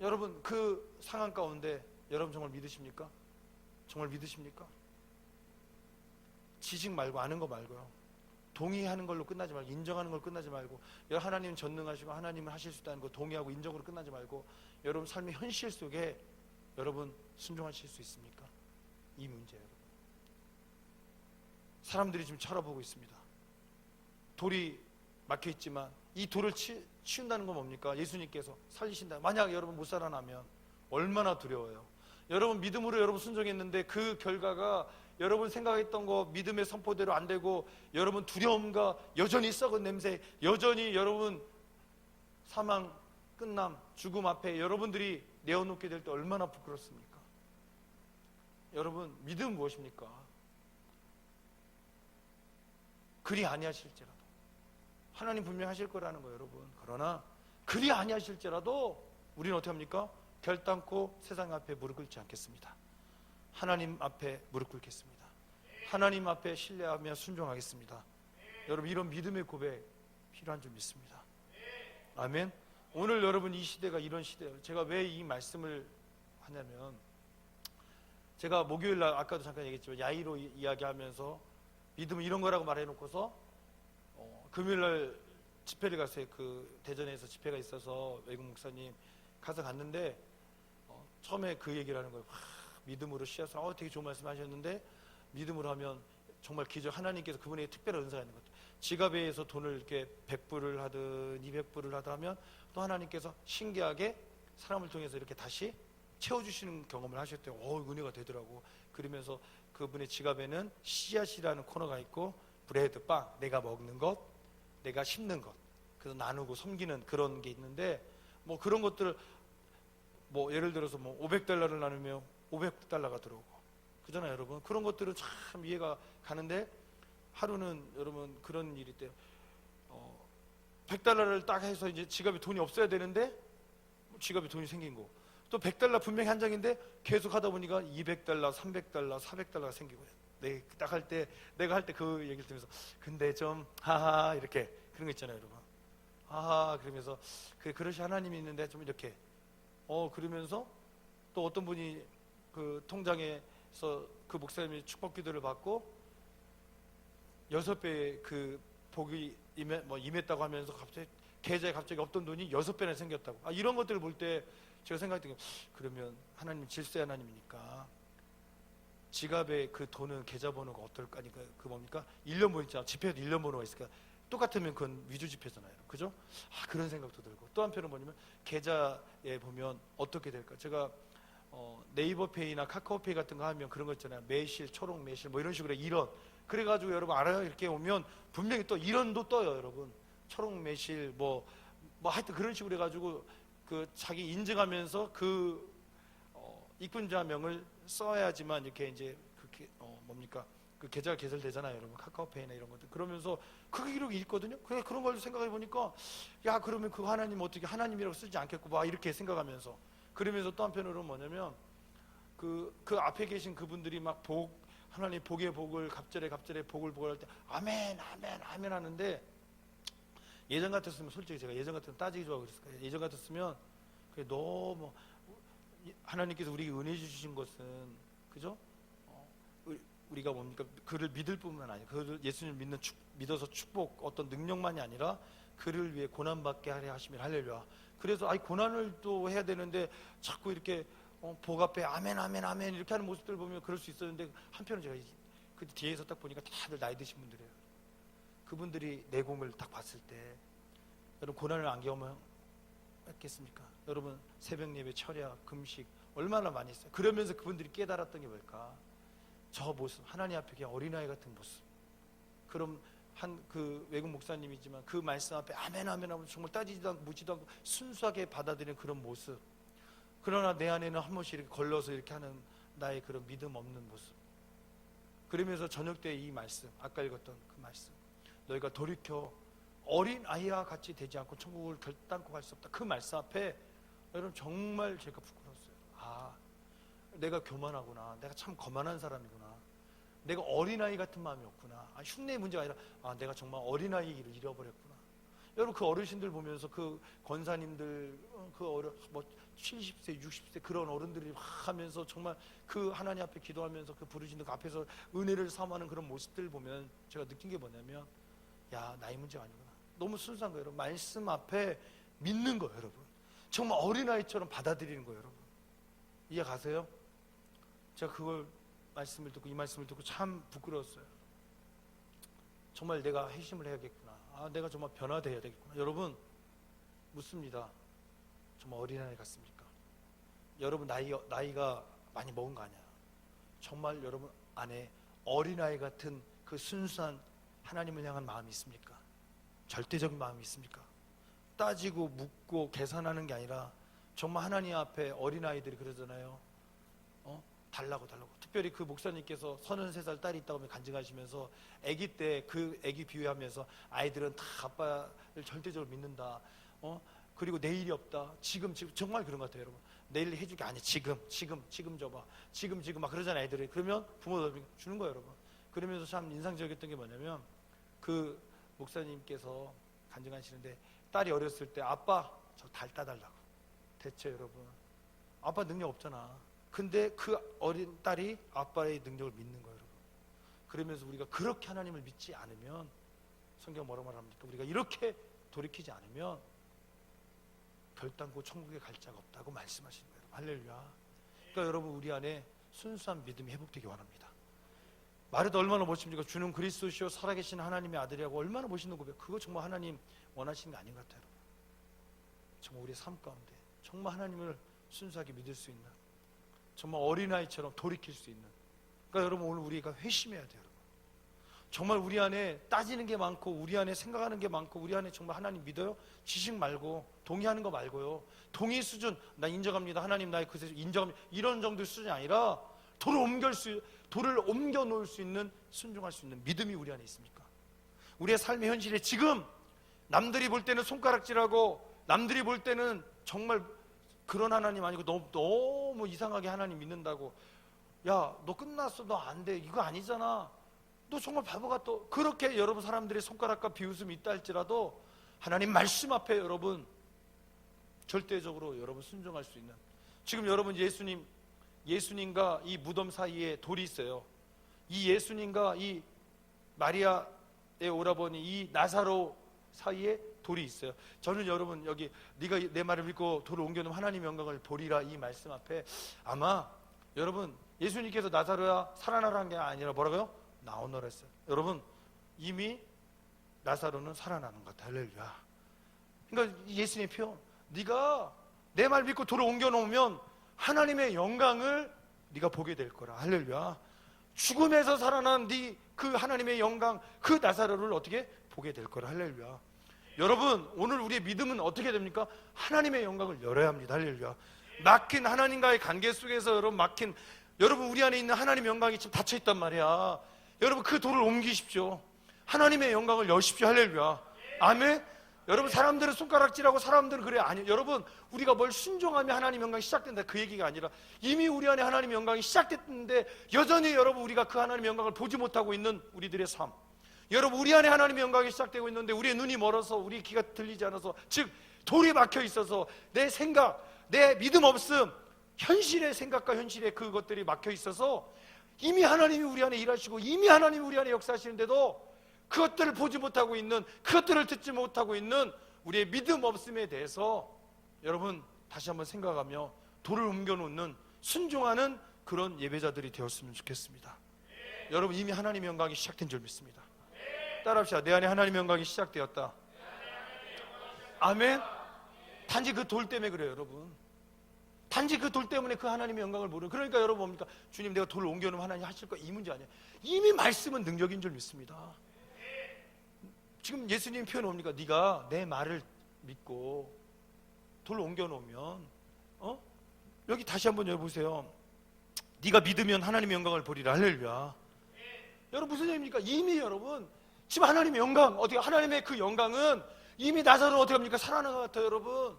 여러분 그 상황 가운데 여러분 정말 믿으십니까? 정말 믿으십니까? 지식 말고, 아는 거 말고요. 동의하는 걸로 끝나지 말고, 인정하는 걸로 끝나지 말고, 하나님은 전능하시고 하나님은 하실 수 있다는 거 동의하고 인정으로 끝나지 말고, 여러분 삶의 현실 속에 여러분 순종하실 수 있습니까? 이 문제예요. 사람들이 지금 쳐다보고 있습니다. 돌이 막혀 있지만 이 돌을 치운다는 건 뭡니까? 예수님께서 살리신다. 만약 여러분 못 살아나면 얼마나 두려워요. 여러분 믿음으로 여러분 순종했는데 그 결과가 여러분 생각했던 거 믿음의 선포대로 안 되고, 여러분 두려움과 여전히 썩은 냄새, 여전히 여러분 사망, 끝남, 죽음 앞에 여러분들이 내어놓게 될 때 얼마나 부끄럽습니까? 여러분 믿음은 무엇입니까? 그리 아니하실지라도, 하나님 분명히 하실 거라는 거예요. 여러분 그러나 그리 아니하실지라도 우리는 어떻게 합니까? 결단코 세상 앞에 무릎 꿇지 않겠습니다. 하나님 앞에 무릎 꿇겠습니다. 하나님 앞에 신뢰하며 순종하겠습니다. 여러분 이런 믿음의 고백 필요한 줄 믿습니다. 아멘. 오늘 여러분 이 시대가 이런 시대예요. 제가 왜 이 말씀을 하냐면, 제가 목요일날 아까도 잠깐 얘기했지만 야이로 이야기하면서 믿음은 이런 거라고 말해놓고서 금요일날 집회를 갔어요. 그 대전에서 집회가 있어서 외국 목사님 가서 갔는데 처음에 그 얘기를 하는 거예요. 믿음으로 씨앗을, 되게 좋은 말씀 하셨는데 믿음으로 하면 정말 기적, 하나님께서 그분에게 특별한 은사가 있는 것 같아요. 지갑에서 돈을 이렇게 100불을 하든 200불을 하든 하면 또 하나님께서 신기하게 사람을 통해서 이렇게 다시 채워주시는 경험을 하셨대요. 은혜가 되더라고. 그러면서 그분의 지갑에는 씨앗이라는 코너가 있고, 브레드, 빵, 내가 먹는 것, 내가 심는 것, 그래서 나누고 섬기는 그런 게 있는데, 뭐 그런 것들을 뭐 예를 들어서 뭐 500달러를 나누면 500달러가 들어오고 그잖아요, 여러분. 그런 것들은 참 이해가 가는데 하루는 여러분 그런 일이 있대요. 100달러를 딱 해서 이제 지갑에 돈이 없어야 되는데 지갑에 돈이 생긴 거. 또 100달러 분명히 한 장인데 계속 하다 보니까 200달러, 300달러, 400달러가 생기고. 딱 할 때 내가 할 때 그 얘기를 들으면서 근데 좀 하하 이렇게 그런 거 있잖아요, 여러분. 하하 그러면서 그러시 하나님이 있는데 좀 이렇게 그러면서 또 어떤 분이 그 통장에서 그 목사님이 축복 기도를 받고 6배의 그 복이 임했다고 하면서 갑자기 계좌에 갑자기 없던 돈이 6배나 생겼다고. 이런 것들을 볼 때 제가 생각했던 게 그러면 하나님 질서 하나님이니까 지갑에 그 돈은 계좌번호가 어떨까? 그러니까 그 뭡니까? 1년 번호 있잖아. 지폐에도 1년 번호가 있으니까 똑같으면 그건 위조 지폐잖아요, 그죠? 그런 생각도 들고 또 한편은 뭐냐면 계좌에 보면 어떻게 될까? 제가 네이버페이나 카카오페이 같은 거 하면 그런 거 있잖아요. 매실, 초록 매실 뭐 이런 식으로 1원. 그래가지고 여러분 알아요? 이렇게 오면 분명히 또 1원도 떠요, 여러분. 초록 매실 뭐 하여튼 그런 식으로 해가지고 그 자기 인증하면서 그 입금자명을 써야지만 이렇게 이제 그렇게 뭡니까? 그 계좌가 개설되잖아요, 여러분. 카카오페이나 이런 것들. 그러면서 그 기록이 있거든요. 그런 걸 생각해 보니까 야 그러면 그 하나님 어떻게 하나님이라고 쓰지 않겠고 막 이렇게 생각하면서 그러면서 또 한편으로는 뭐냐면 그 앞에 계신 그분들이 막 하나님 복의 복을 갑절에 복을 할 때 아멘 아멘 아멘 하는데 예전 같았으면 솔직히 제가 예전 같으면 따지기 좋아하고 그랬을 거예요. 예전 같았으면 그게 너무 하나님께서 우리에게 은혜 주신 것은 그죠? 우리가 뭡니까? 그를 믿을 뿐만 아니라 그를 예수님을 믿어서 축복 어떤 능력만이 아니라 그를 위해 고난받게 하려 하시면 할렐루야. 그래서 고난을 또 해야 되는데 자꾸 이렇게 복 앞에 아멘 아멘 아멘 이렇게 하는 모습들 보면 그럴 수 있었는데 한편은 제가 그 뒤에서 딱 보니까 다들 나이 드신 분들이에요. 그분들이 내공을 딱 봤을 때 여러분 고난을 안 경험했겠습니까? 여러분 새벽 예배, 철야, 금식 얼마나 많이 했어요. 그러면서 그분들이 깨달았던 게 뭘까? 저 모습, 하나님 앞에 그냥 어린아이 같은 모습. 그럼 그 외국 목사님이지만 그 말씀 앞에 아멘 아멘 하면 정말 따지지도 않고 묻지도 않고 순수하게 받아들이는 그런 모습. 그러나 내 안에는 한 번씩 이렇게 걸러서 이렇게 하는 나의 그런 믿음 없는 모습. 그러면서 저녁 때 이 말씀, 아까 읽었던 그 말씀, 너희가 돌이켜 어린 아이와 같이 되지 않고 천국을 결단코 갈 수 없다. 그 말씀 앞에 여러분 정말 제가 부끄러웠어요. 내가 교만하구나. 내가 참 거만한 사람이구나. 내가 어린아이 같은 마음이 없구나. 흉내의 문제가 아니라 내가 정말 어린아이를 잃어버렸구나. 여러분 그 어르신들 보면서 그 권사님들 뭐 70세 60세 그런 어른들이 막 하면서 정말 그 하나님 앞에 기도하면서 그 부르짖는 그 앞에서 은혜를 사모하는 그런 모습들 보면 제가 느낀 게 뭐냐면 야 나이 문제가 아니구나. 너무 순수한 거예요, 여러분. 말씀 앞에 믿는 거예요, 여러분. 정말 어린아이처럼 받아들이는 거예요, 여러분. 이해 가세요? 제가 이 말씀을 듣고 참 부끄러웠어요. 정말 내가 회심을 해야겠구나. 내가 정말 변화돼야 되겠구나. 여러분 묻습니다. 정말 어린아이 같습니까? 여러분 나이가 많이 먹은 거 아니야. 정말 여러분 안에 어린아이 같은 그 순수한 하나님을 향한 마음이 있습니까? 절대적인 마음이 있습니까? 따지고 묻고 계산하는 게 아니라 정말 하나님 앞에 어린아이들이 그러잖아요. 달라고 특별히 그 목사님께서 33살 딸이 있다고 간증하시면서 아기 때 그 아기 비유하면서 아이들은 다 아빠를 절대적으로 믿는다. 그리고 내일이 없다. 지금 정말 그런 것 같아요, 여러분. 내일 해줄 게 아니야. 지금 줘봐. 지금 막 그러잖아요, 아이들이. 그러면 부모들이 주는 거예요, 여러분. 그러면서 참 인상적이었던 게 뭐냐면 그 목사님께서 간증하시는데 딸이 어렸을 때 아빠 저 달 따달라고. 대체 여러분 아빠 능력 없잖아. 근데 그 어린 딸이 아빠의 능력을 믿는 거예요, 여러분. 그러면서 우리가 그렇게 하나님을 믿지 않으면 성경 뭐라고 말합니까? 우리가 이렇게 돌이키지 않으면 결단코 천국에 갈 자가 없다고 말씀하시는 거예요. 할렐루야. 그러니까 여러분 우리 안에 순수한 믿음이 회복되기 원합니다. 말해도 얼마나 멋집니까? 주는 그리스도시요 살아계신 하나님의 아들이라고 얼마나 멋있는 고백. 그거 정말 하나님 원하시는 게 아닌 것 같아요, 여러분. 정말 우리의 삶 가운데 정말 하나님을 순수하게 믿을 수 있는 정말 어린아이처럼 돌이킬 수 있는. 그러니까 여러분 오늘 우리가 회심해야 돼요, 여러분. 정말 우리 안에 따지는 게 많고 우리 안에 생각하는 게 많고 우리 안에 정말 하나님 믿어요? 지식 말고 동의하는 거 말고요. 동의 수준, 나 인정합니다. 하나님 나의 그 인정합니다. 이런 정도 수준이 아니라 돌을 옮겨 놓을 수 있는, 순종할 수 있는 믿음이 우리 안에 있습니까? 우리의 삶의 현실에 지금 남들이 볼 때는 손가락질하고 남들이 볼 때는 정말 그런 하나님 아니고 너무 이상하게 하나님 믿는다고, 야 너 끝났어, 너 안 돼, 이거 아니잖아, 너 정말 바보 같아, 그렇게 여러분 사람들의 손가락과 비웃음이 있다 할지라도 하나님 말씀 앞에 여러분 절대적으로 여러분 순종할 수 있는, 지금 여러분 예수님과 이 무덤 사이에 돌이 있어요. 이 예수님과 이 마리아의 오라버니 이 나사로 사이에 돌이 있어요. 저는 여러분 여기 네가 내 말을 믿고 돌을 옮겨놓으면 하나님의 영광을 보리라, 이 말씀 앞에 아마 여러분 예수님께서 나사로야 살아나라는 게 아니라 뭐라고요? 나오너라 했어요. 여러분 이미 나사로는 살아나는 것 같아. 할렐루야. 그러니까 예수님의 표현, 네가 내 말 믿고 돌을 옮겨놓으면 하나님의 영광을 네가 보게 될 거라. 할렐루야. 죽음에서 살아난 그 하나님의 영광, 그 나사로를 어떻게 보게 될 거라. 할렐루야. 여러분 오늘 우리의 믿음은 어떻게 됩니까? 하나님의 영광을 열어야 합니다. 할렐루야. 막힌 하나님과의 관계 속에서 여러분 우리 안에 있는 하나님의 영광이 지금 닫혀있단 말이야. 여러분 그 돌을 옮기십시오. 하나님의 영광을 여십시오. 할렐루야. 아멘. 여러분 사람들은 손가락질하고 사람들은 그래, 아니, 여러분 우리가 뭘 순종하면 하나님의 영광이 시작된다, 그 얘기가 아니라 이미 우리 안에 하나님의 영광이 시작됐는데 여전히 여러분 우리가 그 하나님의 영광을 보지 못하고 있는 우리들의 삶, 여러분 우리 안에 하나님의 영광이 시작되고 있는데 우리의 눈이 멀어서, 우리 귀가 들리지 않아서, 즉 돌이 막혀 있어서 내 생각, 내 믿음 없음, 현실의 생각과 현실의 그것들이 막혀 있어서 이미 하나님이 우리 안에 일하시고 이미 하나님이 우리 안에 역사하시는데도 그것들을 보지 못하고 있는, 그것들을 듣지 못하고 있는 우리의 믿음 없음에 대해서 여러분 다시 한번 생각하며 돌을 옮겨놓는, 순종하는 그런 예배자들이 되었으면 좋겠습니다. 여러분 이미 하나님의 영광이 시작된 줄 믿습니다. 따라합시다. 내 안에 하나님의 영광이 시작되었다. 아멘. 단지 그 돌 때문에 그래요. 여러분 단지 그 돌 때문에 그 하나님의 영광을 모르는, 그러니까 여러분 뭡니까? 주님 내가 돌을 옮겨놓으면 하나님 하실 거야, 이 문제 아니에요. 이미 말씀은 능력인 줄 믿습니다. 지금 예수님 표현 뭡니까? 네가 내 말을 믿고 돌을 옮겨놓으면, 여기 다시 한번 여보세요. 네가 믿으면 하나님의 영광을 보리라. 할렐루야. 여러분 무슨 얘기입니까? 이미 여러분 지금 하나님의 영광, 어떻게 하나님의 그 영광은 이미 나사로는 어떻게 합니까? 살아난 것 같아요. 여러분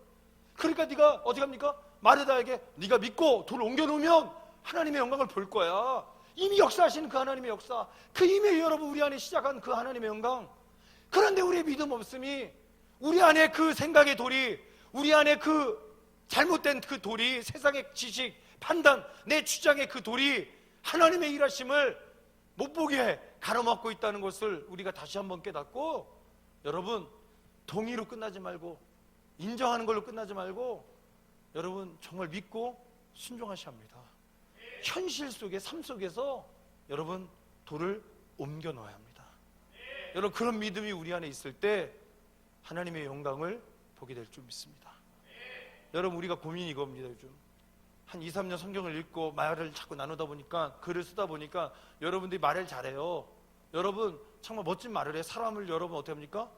그러니까 네가 어떻게 합니까? 마르다에게 네가 믿고 돌을 옮겨놓으면 하나님의 영광을 볼 거야. 이미 역사하시는 그 하나님의 역사, 그 이미 여러분 우리 안에 시작한 그 하나님의 영광. 그런데 우리의 믿음 없음이, 우리 안에 그 생각의 돌이, 우리 안에 그 잘못된 그 돌이, 세상의 지식, 판단, 내 주장의 그 돌이 하나님의 일하심을 못 보게 가로막고 있다는 것을 우리가 다시 한번 깨닫고, 여러분 동의로 끝나지 말고 인정하는 걸로 끝나지 말고 여러분 정말 믿고 순종하셔야 합니다. 현실 속에, 삶 속에서 여러분 돌을 옮겨 놓아야 합니다. 여러분 그런 믿음이 우리 안에 있을 때 하나님의 영광을 보게 될 줄 믿습니다. 여러분 우리가 고민이 이겁니다. 요즘 한 2, 3년 성경을 읽고 말을 자꾸 나누다 보니까, 글을 쓰다 보니까 여러분들이 말을 잘해요. 여러분 정말 멋진 말을 해. 사람을 여러분 어떻게 합니까?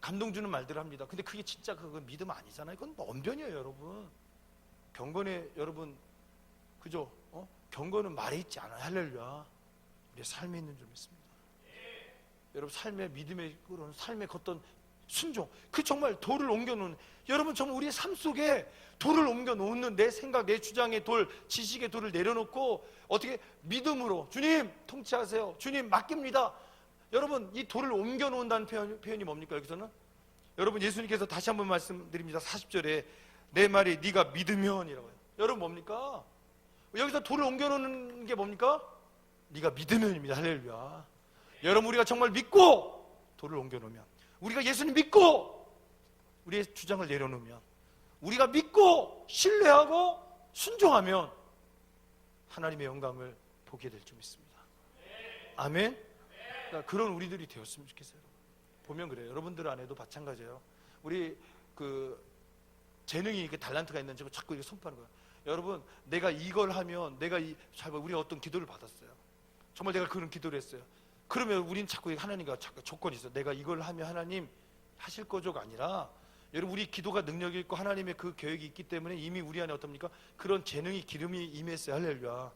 감동 주는 말들을 합니다. 근데 그게 진짜 그건 믿음 아니잖아요. 그건 언변이에요. 여러분 경건에 여러분 그죠? 경건은 말에 있지 않아요. 할렐루야. 우리의 삶에 있는 줄 믿습니다. 여러분 삶의 믿음의 그런 삶의 어떤 순종, 그 정말 돌을 옮겨놓는, 여러분 정말 우리의 삶 속에 돌을 옮겨놓는, 내 생각, 내 주장의 돌, 지식의 돌을 내려놓고 어떻게 믿음으로 주님 통치하세요, 주님 맡깁니다. 여러분 이 돌을 옮겨놓는다는 표현이 뭡니까? 여기서는 여러분 예수님께서 다시 한번 말씀드립니다. 40절에 내 말이 네가 믿으면이라고 해요. 여러분 뭡니까? 여기서 돌을 옮겨놓는 게 뭡니까? 네가 믿으면입니다. 할렐루야. 여러분 우리가 정말 믿고 돌을 옮겨놓으면, 우리가 예수님 믿고 우리의 주장을 내려놓으면, 우리가 믿고 신뢰하고 순종하면 하나님의 영광을 보게 될 줄 믿습니다. 아멘. 그러니까 그런 우리들이 되었으면 좋겠어요. 보면 그래요. 여러분들 안에도 마찬가지예요. 우리 그 재능이 이렇게 달란트가 있는 지 자꾸 이렇게 선포하는 거예요. 여러분 내가 이걸 하면 우리 어떤 기도를 받았어요. 정말 내가 그런 기도를 했어요. 그러면 우린 자꾸 하나님과 자꾸 조건이 있어. 내가 이걸 하면 하나님 하실 거죠가 아니라, 여러분 우리 기도가 능력이 있고 하나님의 그 계획이 있기 때문에 이미 우리 안에 어떻습니까? 그런 재능이 기름이 임했어요. 할렐루야.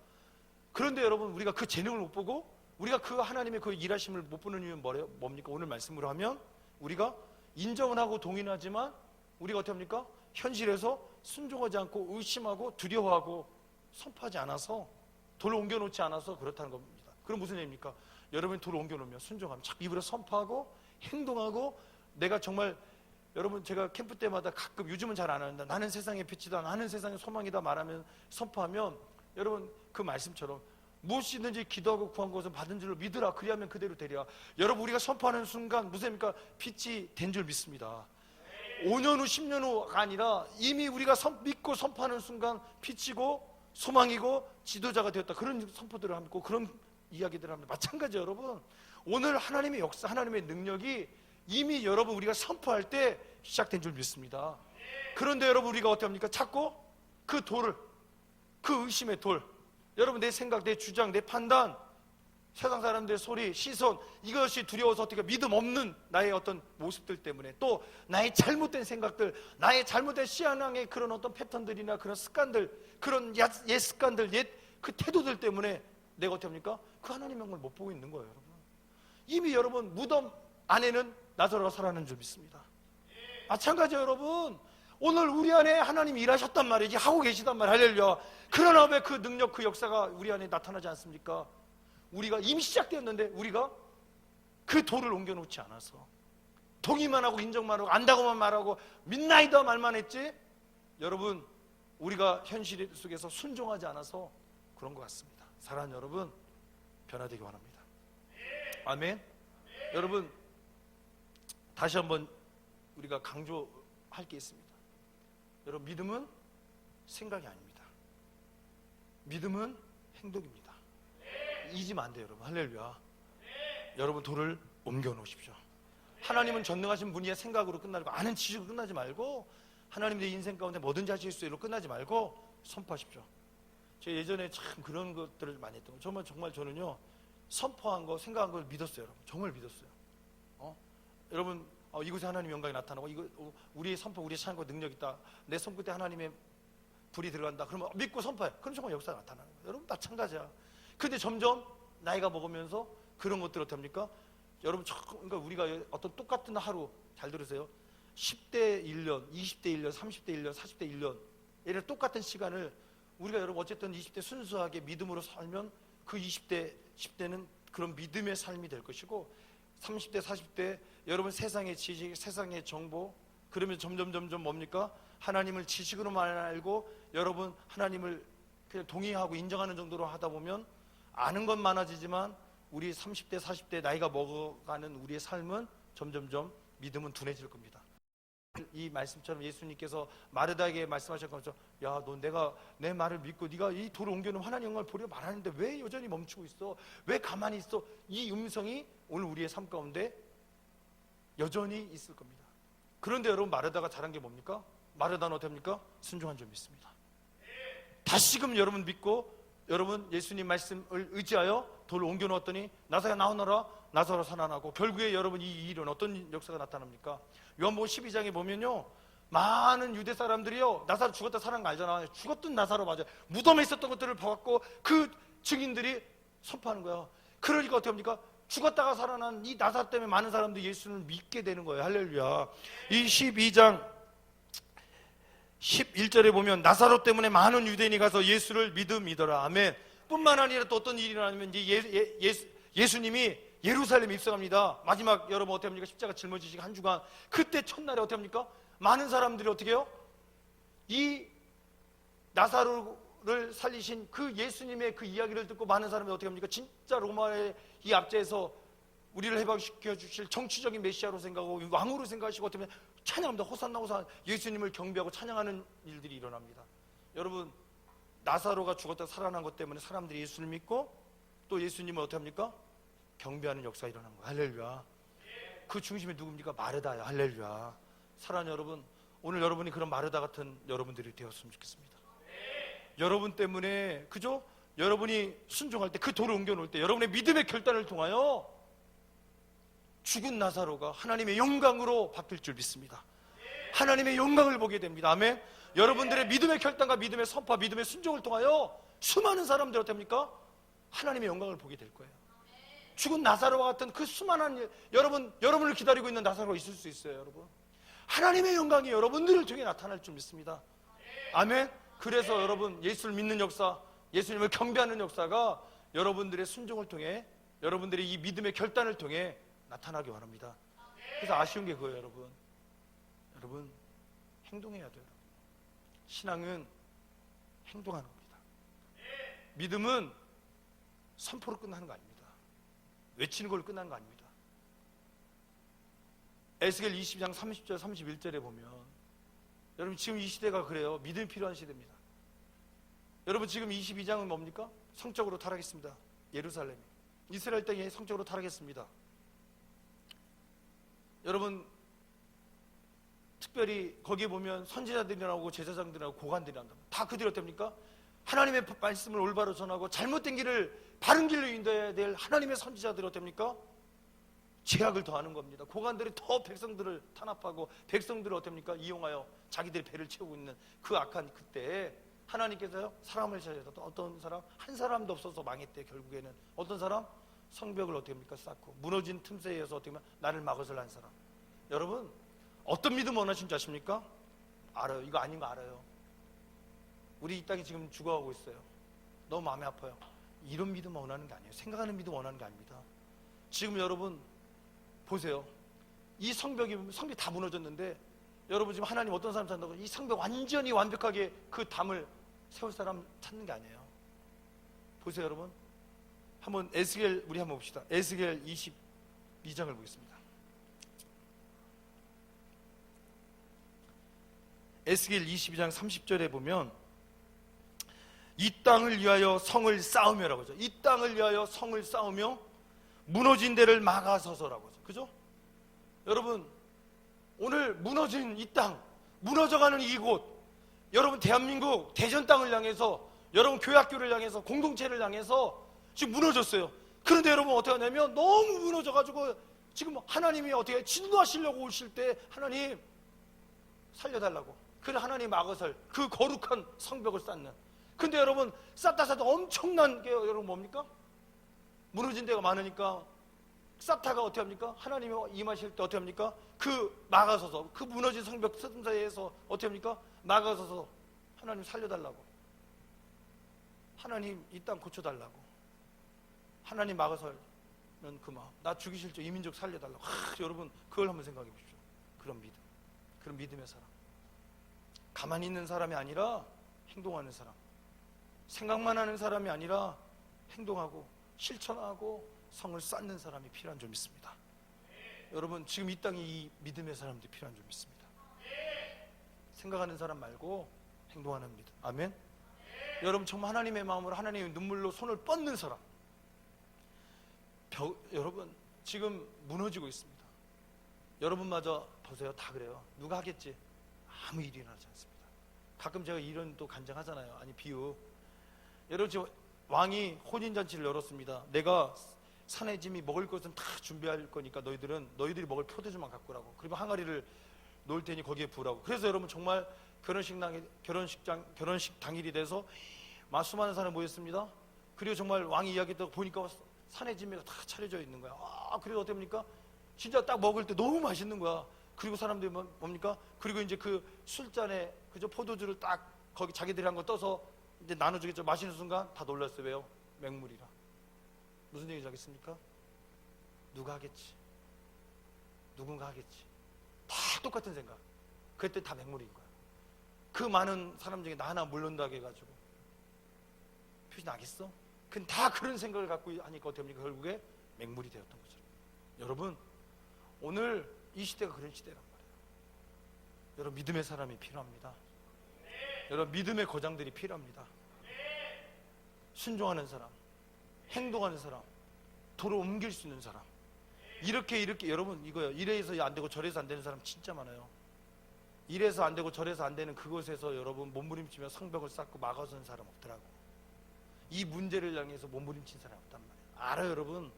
그런데 여러분 우리가 그 재능을 못 보고 우리가 그 하나님의 그 일하심을 못 보는 이유는 뭡니까? 오늘 말씀으로 하면 우리가 인정은 하고 동의하지만 우리가 어떻게 합니까? 현실에서 순종하지 않고 의심하고 두려워하고 선포하지 않아서, 돌을 옮겨놓지 않아서 그렇다는 겁니다. 그럼 무슨 얘기입니까? 여러분이 돌을 옮겨놓으면 순종하면 자꾸 입으로 선포하고 행동하고, 내가 정말 여러분 제가 캠프 때마다 가끔, 요즘은 잘 안 하는데, 나는 세상의 빛이다, 나는 세상의 소망이다 말하면, 선포하면 여러분 그 말씀처럼 무엇이든지 기도하고 구한 것은 받은 줄로 믿으라, 그리하면 그대로 되리라. 여러분 우리가 선포하는 순간 무슨입니까? 빛이 된 줄 믿습니다. 5년 후 10년 후가 아니라 이미 우리가 믿고 선포하는 순간 빛이고 소망이고 지도자가 되었다, 그런 선포들을 하고 그런 이야기들을 합니다. 마찬가지예요. 여러분 오늘 하나님의 역사, 하나님의 능력이 이미 여러분 우리가 선포할 때 시작된 줄 믿습니다. 그런데 여러분 우리가 어떻게 합니까? 자꾸 그 돌을, 그 의심의 돌, 여러분 내 생각, 내 주장, 내 판단, 세상 사람들의 소리, 시선, 이것이 두려워서 어떻게 믿음 없는 나의 어떤 모습들 때문에, 또 나의 잘못된 생각들, 나의 잘못된 신앙의 그런 어떤 패턴들이나 그런 습관들, 그런 옛 습관들, 옛 그 태도들 때문에 내가 어떻게 합니까? 그 하나님의 영광을 못 보고 있는 거예요. 여러분 이미 여러분 무덤 안에는 나사로가 살아나는 줄 믿습니다. 마찬가지예요. 여러분 오늘 우리 안에 하나님이 일하셨단 말이지, 하고 계시단 말이에요. 할렐루야. 그러나 왜 그 능력, 그 역사가 우리 안에 나타나지 않습니까? 우리가 이미 시작되었는데 우리가 그 돌을 옮겨놓지 않아서 동의만 하고 인정만 하고 안다고만 말하고 믿나이다 말만 했지, 여러분 우리가 현실 속에서 순종하지 않아서 그런 것 같습니다. 사랑하는 여러분, 변화되기 원합니다. 아멘. 여러분 다시 한번 우리가 강조할 게 있습니다. 여러분 믿음은 생각이 아닙니다. 믿음은 행동입니다. 잊으면 안 돼요. 여러분 할렐루야. 여러분 돌을 옮겨 놓으십시오. 하나님은 전능하신 분이야. 생각으로 끝나지 말고, 아는 지식으로 끝나지 말고, 하나님 내 인생 가운데 뭐든지 하실 수 있도록 끝나지 말고 선포하십시오. 제가 예전에 참 그런 것들을 많이 했던 거, 정말 저는요 선포한 거, 생각한 걸 믿었어요. 여러분 정말 믿었어요. 여러분 이곳에 하나님의 영광이 나타나고, 이거 우리의 선포, 우리의 찬양과 능력이 있다, 내 손끝에 하나님의 불이 들어간다, 그러면 믿고 선포해. 그럼 정말 역사가 나타나는 거예요. 여러분 마찬가지야. 근데 점점 나이가 먹으면서 그런 것들 어떻게 합니까? 여러분 그러니까 우리가 어떤 똑같은 하루, 잘 들으세요, 10대 1년, 20대 1년, 30대 1년, 40대 1년, 예를 들어 똑같은 시간을 우리가 여러분 어쨌든 20대 순수하게 믿음으로 살면 그 20대, 10대는 그런 믿음의 삶이 될 것이고, 30대, 40대 여러분 세상의 지식, 세상의 정보, 그러면 점점 뭡니까? 하나님을 지식으로만 알고 여러분 하나님을 그냥 동의하고 인정하는 정도로 하다 보면 아는 건 많아지지만 우리 30대, 40대 나이가 먹어가는 우리의 삶은 점점 믿음은 둔해질 겁니다. 이 말씀처럼 예수님께서 마르다에게 말씀하셨던 것처럼, 야, 너 내가 내 말을 믿고 네가 이 돌을 옮겨놓으면 하나님 영광을 보려 말하는데 왜 여전히 멈추고 있어? 왜 가만히 있어? 이 음성이 오늘 우리의 삶 가운데 여전히 있을 겁니다. 그런데 여러분 마르다가 잘한 게 뭡니까? 마르다는 어떻게 합니까? 순종한 줄 믿습니다. 다시금 여러분 믿고 여러분 예수님 말씀을 의지하여 돌을 옮겨놓았더니 나사로가 나오너라, 나사로 살아나고, 결국에 여러분 이 일은 어떤 역사가 나타납니까? 요한복음 12장에 보면요, 많은 유대 사람들이요 나사로 죽었다 살아난 거 알잖아. 죽었던 나사로 맞아요. 무덤에 있었던 것들을 봐갖고 그 증인들이 선포하는 거야. 그러니까 어떻게 합니까? 죽었다가 살아난 이 나사로 때문에 많은 사람들이 예수를 믿게 되는 거예요. 할렐루야. 이 12장 11절에 보면 나사로 때문에 많은 유대인이 가서 예수를 믿더라. 아멘. 뿐만 아니라 또 어떤 일이 일어나면 예수님이 예루살렘에 입성합니다. 마지막 여러분 어떻게 합니까? 십자가 짊어지시고 한 주간, 그때 첫날에 어떻게 합니까? 많은 사람들이 어떻게 해요? 이 나사로를 살리신 그 예수님의 그 이야기를 듣고 많은 사람들이 어떻게 합니까? 진짜 로마의 이 압제에서 우리를 해방시켜 주실 정치적인 메시아로 생각하고 왕으로 생각하시고 어떻게 보면 찬양합니다. 호산나 호산나, 예수님을 경배하고 찬양하는 일들이 일어납니다. 여러분 나사로가 죽었다 살아난 것 때문에 사람들이 예수를 믿고 또 예수님을 어떻게 합니까? 경배하는 역사가 일어난 거예요. 할렐루야. 그 중심이 누굽니까? 마르다예요. 할렐루야. 사랑하는 여러분, 오늘 여러분이 그런 마르다 같은 여러분들이 되었으면 좋겠습니다. 여러분 때문에, 그죠? 여러분이 순종할 때, 그 돌을 옮겨놓을 때, 여러분의 믿음의 결단을 통하여 죽은 나사로가 하나님의 영광으로 바뀔 줄 믿습니다. 하나님의 영광을 보게 됩니다. 아멘. 여러분들의 믿음의 결단과 믿음의 선포, 믿음의 순종을 통하여 수많은 사람들이 어떻습니까? 하나님의 영광을 보게 될 거예요. 죽은 나사로와 같은 그 수많은 여러분을 기다리고 있는 나사로가 있을 수 있어요. 여러분, 하나님의 영광이 여러분들을 통해 나타날 줄 믿습니다. 아멘. 그래서 여러분, 예수를 믿는 역사, 예수님을 경배하는 역사가 여러분들의 순종을 통해, 여러분들의 이 믿음의 결단을 통해 나타나기 바랍니다. 그래서 아쉬운 게 그거예요. 여러분 행동해야 돼요. 신앙은 행동하는 겁니다. 믿음은 선포로 끝나는 거 아닙니다. 외치는 걸로 끝나는 거 아닙니다. 에스겔 20장 30절 31절에 보면, 여러분 지금 이 시대가 그래요. 믿음이 필요한 시대입니다. 여러분 지금 22장은 뭡니까? 성적으로 타락했습니다. 예루살렘이, 이스라엘 땅이 성적으로 타락했습니다. 여러분 특별히 거기에 보면 선지자들이 나오고 제사장들이 나오고 고관들이 나온다. 다 그들이 어떻습니까? 하나님의 말씀을 올바로 전하고 잘못된 길을 바른 길로 인도해야 될 하나님의 선지자들이 어떻습니까? 죄악을 더하는 겁니다. 고관들이 더 백성들을 탄압하고 백성들을 어떻습니까? 이용하여 자기들의 배를 채우고 있는 그 악한 그때에 하나님께서요 사람을 찾아서 어떤 사람? 한 사람도 없어서 망했대. 결국에는 어떤 사람? 성벽을 어떻게 합니까? 쌓고 무너진 틈새에서 어떻게 하면 나를 막으슬 한 사람. 여러분 어떤 믿음 원하신지 아십니까? 알아요. 이거 아닌 거 알아요. 우리 이 땅이 지금 죽어가고 있어요. 너무 마음이 아파요. 이런 믿음 원하는 게 아니에요. 생각하는 믿음 원하는 게 아닙니다. 지금 여러분 보세요. 이 성벽이 다 무너졌는데, 여러분 지금 하나님 어떤 사람 찾는다고 이 성벽 완전히 완벽하게 그 담을 세울 사람 찾는 게 아니에요. 보세요. 여러분 한번 에스겔 우리 한번 봅시다. 에스겔 22장을 보겠습니다. 에스겔 22장 30절에 보면 이 땅을 위하여 성을 쌓으며라고 하죠. 이 땅을 위하여 성을 쌓으며 무너진 데를 막아서서라고 하죠. 그죠? 여러분 오늘 무너진 이 땅, 무너져가는 이곳, 여러분 대한민국 대전 땅을 향해서, 여러분 교회학교를 향해서, 공동체를 향해서 지금 무너졌어요. 그런데 여러분 어떻게 하냐면 너무 무너져가지고 지금 하나님이 어떻게 진노하시려고 오실 때 하나님 살려달라고, 그래 하나님 막으설 그 거룩한 성벽을 쌓는. 근데 여러분 쌓다 엄청난 게 여러분 뭡니까? 무너진 데가 많으니까 쌓다가 어떻게 합니까? 하나님이 임하실 때 어떻게 합니까? 그 막아서서 그 무너진 성벽 틈사이에서 어떻게 합니까? 막아서서 하나님 살려달라고, 하나님 이 땅 고쳐달라고, 하나님 막아서는 그 마음, 나 죽이실 줄 이 민족 살려달라고. 여러분 그걸 한번 생각해 보십시오. 그런 믿음, 그런 믿음의 사람, 가만히 있는 사람이 아니라 행동하는 사람, 생각만 하는 사람이 아니라 행동하고 실천하고 성을 쌓는 사람이 필요한 줄 믿습니다. 여러분 지금 이 땅에 이 믿음의 사람들이 필요한 줄 믿습니다. 생각하는 사람 말고 행동하는 믿음. 아멘. 여러분 정말 하나님의 마음으로, 하나님의 눈물로 손을 뻗는 사람. 여러분 지금 무너지고 있습니다. 여러분마저 보세요. 다 그래요. 누가 하겠지? 아무 일이 일어나지 않습니다. 가끔 제가 이런 또 간증하잖아요. 아니 비유. 여러분 지금 왕이 혼인잔치를 열었습니다. 내가 산의 짐이 먹을 것은 다 준비할 거니까 너희들이 먹을 포도주만 갖고 오라고. 그리고 항아리를 놓을 테니 거기에 부으라고. 그래서 여러분 정말 결혼식 당일이 돼서 수많은 사람이 모였습니다. 그리고 정말 왕이 이야기했다고 보니까 산의 짐이 다 차려져 있는 거야. 그래도 어떻습니까? 진짜 딱 먹을 때 너무 맛있는 거야. 그리고 사람들이 뭡니까? 그리고 이제 그 술잔에 그저 포도주를 딱 거기 자기들이 한 거 떠서 이제 나눠주겠죠. 마시는 순간 다 놀랐어요. 왜요? 맹물이라. 무슨 얘기인지 알겠습니까? 누가 하겠지? 누군가 하겠지. 다 똑같은 생각. 그때 다 맹물인 거야. 그 많은 사람 중에 나 하나 물른다고 해가지고 표시 나겠어? 근데 다 그런 생각을 갖고 하니까 어떻게 합니까? 결국에 맹물이 되었던 거죠. 여러분 오늘 이 시대가 그런 시대란 말이에요. 여러분 믿음의 사람이 필요합니다. 여러분 믿음의 거장들이 필요합니다. 순종하는 사람, 행동하는 사람, 도로 옮길 수 있는 사람. 이렇게 여러분 이거요. 이래서 안 되고 저래서 안 되는 사람 진짜 많아요. 이래서 안 되고 저래서 안 되는 그곳에서 여러분 몸부림치며 성벽을 쌓고 막아선 사람 없더라고. 이 문제를 향해서 몸부림친 사람 없단 말이에요. 알아요. 여러분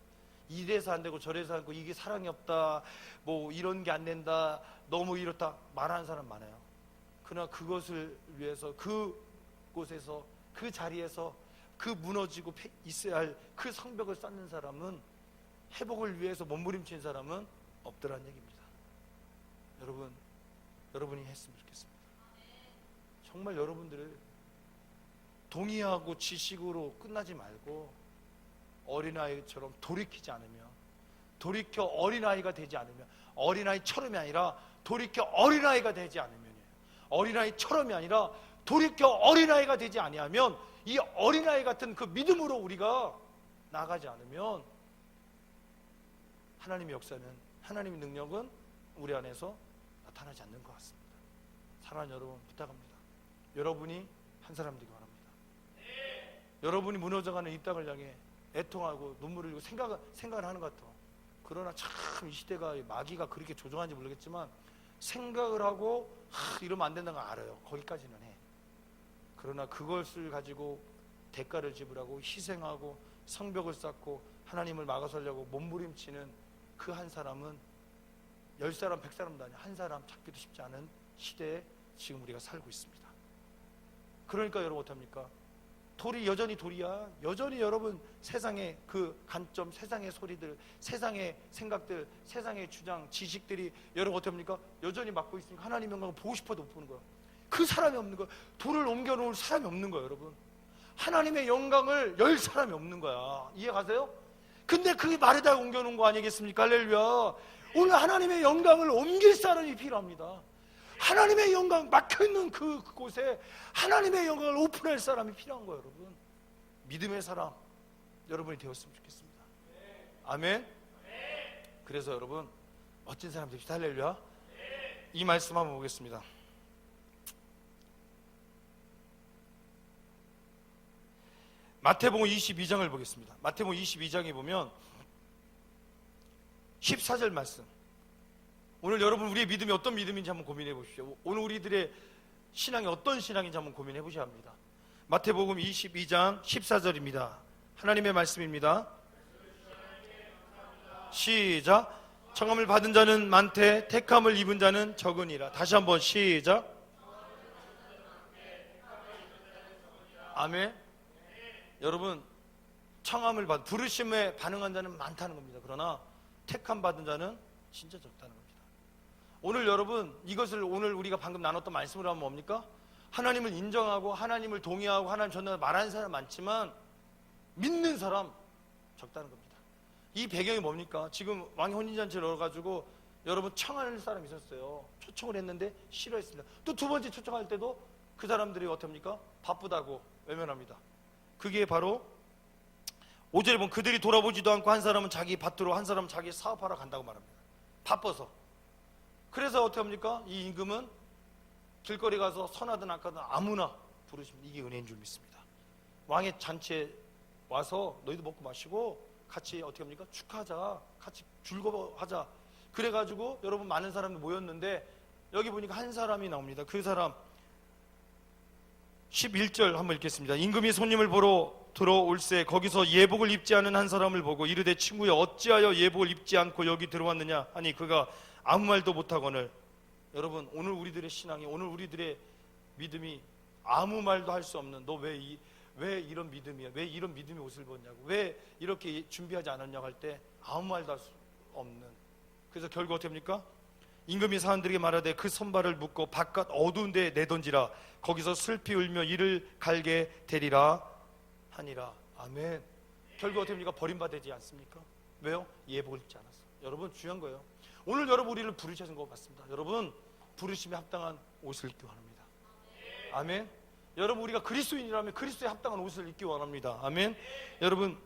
이래서 안 되고 저래서 안 되고 이게 사랑이 없다, 뭐 이런 게 안 된다, 너무 이렇다 말하는 사람 많아요. 그러나 그것을 위해서 그곳에서 그 자리에서 그 무너지고 있어야 할 그 성벽을 쌓는 사람은, 회복을 위해서 몸부림친 사람은 없더란 얘기입니다. 여러분이 했으면 좋겠습니다. 정말 여러분들을 동의하고 지식으로 끝나지 말고 어린아이처럼 돌이키지 않으면, 돌이켜 어린아이가 되지 않으면, 어린아이처럼이 아니라 돌이켜 어린아이가 되지 않으면, 어린아이처럼이 아니라 돌이켜 어린아이가 되지 아니하면, 이 어린아이 같은 그 믿음으로 우리가 나가지 않으면 하나님의 역사는, 하나님의 능력은 우리 안에서 나타나지 않는 것 같습니다. 사랑하는 여러분, 부탁합니다. 여러분이 한 사람 되기 바랍니다. 여러분이 무너져가는 이 땅을 향해 애통하고 눈물을 흘리고 생각을 하는 것 같아. 그러나 참 이 시대가, 마귀가 그렇게 조종하는지 모르겠지만 생각을 하고 이러면 안 된다는 걸 알아요. 거기까지는 해. 그러나 그것을 가지고 대가를 지불하고 희생하고 성벽을 쌓고 하나님을 막아서려고 몸부림치는 그 한 사람은 10사람 100사람도 아니야, 한 사람 찾기도 쉽지 않은 시대에 지금 우리가 살고 있습니다. 그러니까 여러분 어떡합니까? 돌이 여전히 돌이야. 여전히 여러분 세상의 그 관점, 세상의 소리들, 세상의 생각들, 세상의 주장, 지식들이 여러분 어떡합니까? 여전히 막고 있으니까 하나님의 영광을 보고 싶어도 못 보는 거야. 그 사람이 없는 거야. 돌을 옮겨놓을 사람이 없는 거야. 여러분, 하나님의 영광을 열 사람이 없는 거야. 이해 가세요? 근데 그게 말에다 옮겨놓은 거 아니겠습니까? 할렐루야. 오늘 하나님의 영광을 옮길 사람이 필요합니다. 하나님의 영광 막혀있는 그곳에 하나님의 영광을 오픈할 사람이 필요한 거예요. 여러분, 믿음의 사람 여러분이 되었으면 좋겠습니다. 아멘. 그래서 여러분 멋진 사람 됩시다. 할렐루야. 이 말씀 한번 보겠습니다. 마태복음 22장을 보겠습니다. 마태복음 22장에 보면 14절 말씀. 오늘 여러분 우리의 믿음이 어떤 믿음인지 한번 고민해 보십시오. 오늘 우리들의 신앙이 어떤 신앙인지 한번 고민해 보셔야 합니다. 마태복음 22장 14절입니다. 하나님의 말씀입니다. 시작. 청함을 받은 자는 많되 택함을 입은 자는 적으니라. 다시 한번 시작. 아멘. 여러분, 청함을 받은, 부르심에 반응한 자는 많다는 겁니다. 그러나 택함 받은 자는 진짜 적다는 겁니다. 오늘 여러분, 이것을 오늘 우리가 방금 나눴던 말씀으로 하면 뭡니까? 하나님을 인정하고 하나님을 동의하고 하나님 전능을 말하는 사람 많지만 믿는 사람 적다는 겁니다. 이 배경이 뭡니까? 지금 왕의 혼인잔치를 열어가지고 여러분 청하는 사람이 있었어요. 초청을 했는데 싫어했습니다. 또 두 번째 초청할 때도 그 사람들이 어떻습니까? 바쁘다고 외면합니다. 그게 바로 5절에 보면 그들이 돌아보지도 않고 한 사람은 자기 밭으로 한 사람은 자기 사업하러 간다고 말합니다. 바빠서. 그래서 어떻게 합니까? 이 임금은 길거리 가서 선하든 악하든 아무나 부르시면 이게 은혜인 줄 믿습니다. 왕의 잔치에 와서 너희도 먹고 마시고 같이 어떻게 합니까? 축하하자, 같이 즐거워하자. 그래가지고 여러분 많은 사람이 모였는데 여기 보니까 한 사람이 나옵니다. 그 사람 11절 한번 읽겠습니다. 임금이 손님을 보러 들어올세 거기서 예복을 입지 않은 한 사람을 보고 이르되 친구여 어찌하여 예복을 입지 않고 여기 들어왔느냐 하니 그가 아무 말도 못하거늘. 여러분 오늘 우리들의 신앙이, 오늘 우리들의 믿음이 아무 말도 할 수 없는, 너 왜 이런 믿음이야? 왜 이런 믿음의 옷을 벗냐고, 왜 이렇게 준비하지 않았냐고 할 때 아무 말도 할 수 없는. 그래서 결국 어떻게 합니까? 임금이 사람들에게 말하되 그 손발을 묶고 바깥 어두운 데에 내던지라. 거기서 슬피 울며 이를 갈게 되리라 하니라. 아멘. 결국 어떻게 합니까? 버림받지 않습니까? 왜요? 예복을 입지 않았어. 여러분 중요한 거예요. 오늘 여러분 우리를 부르시는 것 같습니다. 여러분 부르심에 합당한 옷을 입기 원합니다. 아멘. 여러분 우리가 그리스도인이라면 그리스도에 합당한 옷을 입기 원합니다. 아멘. 여러분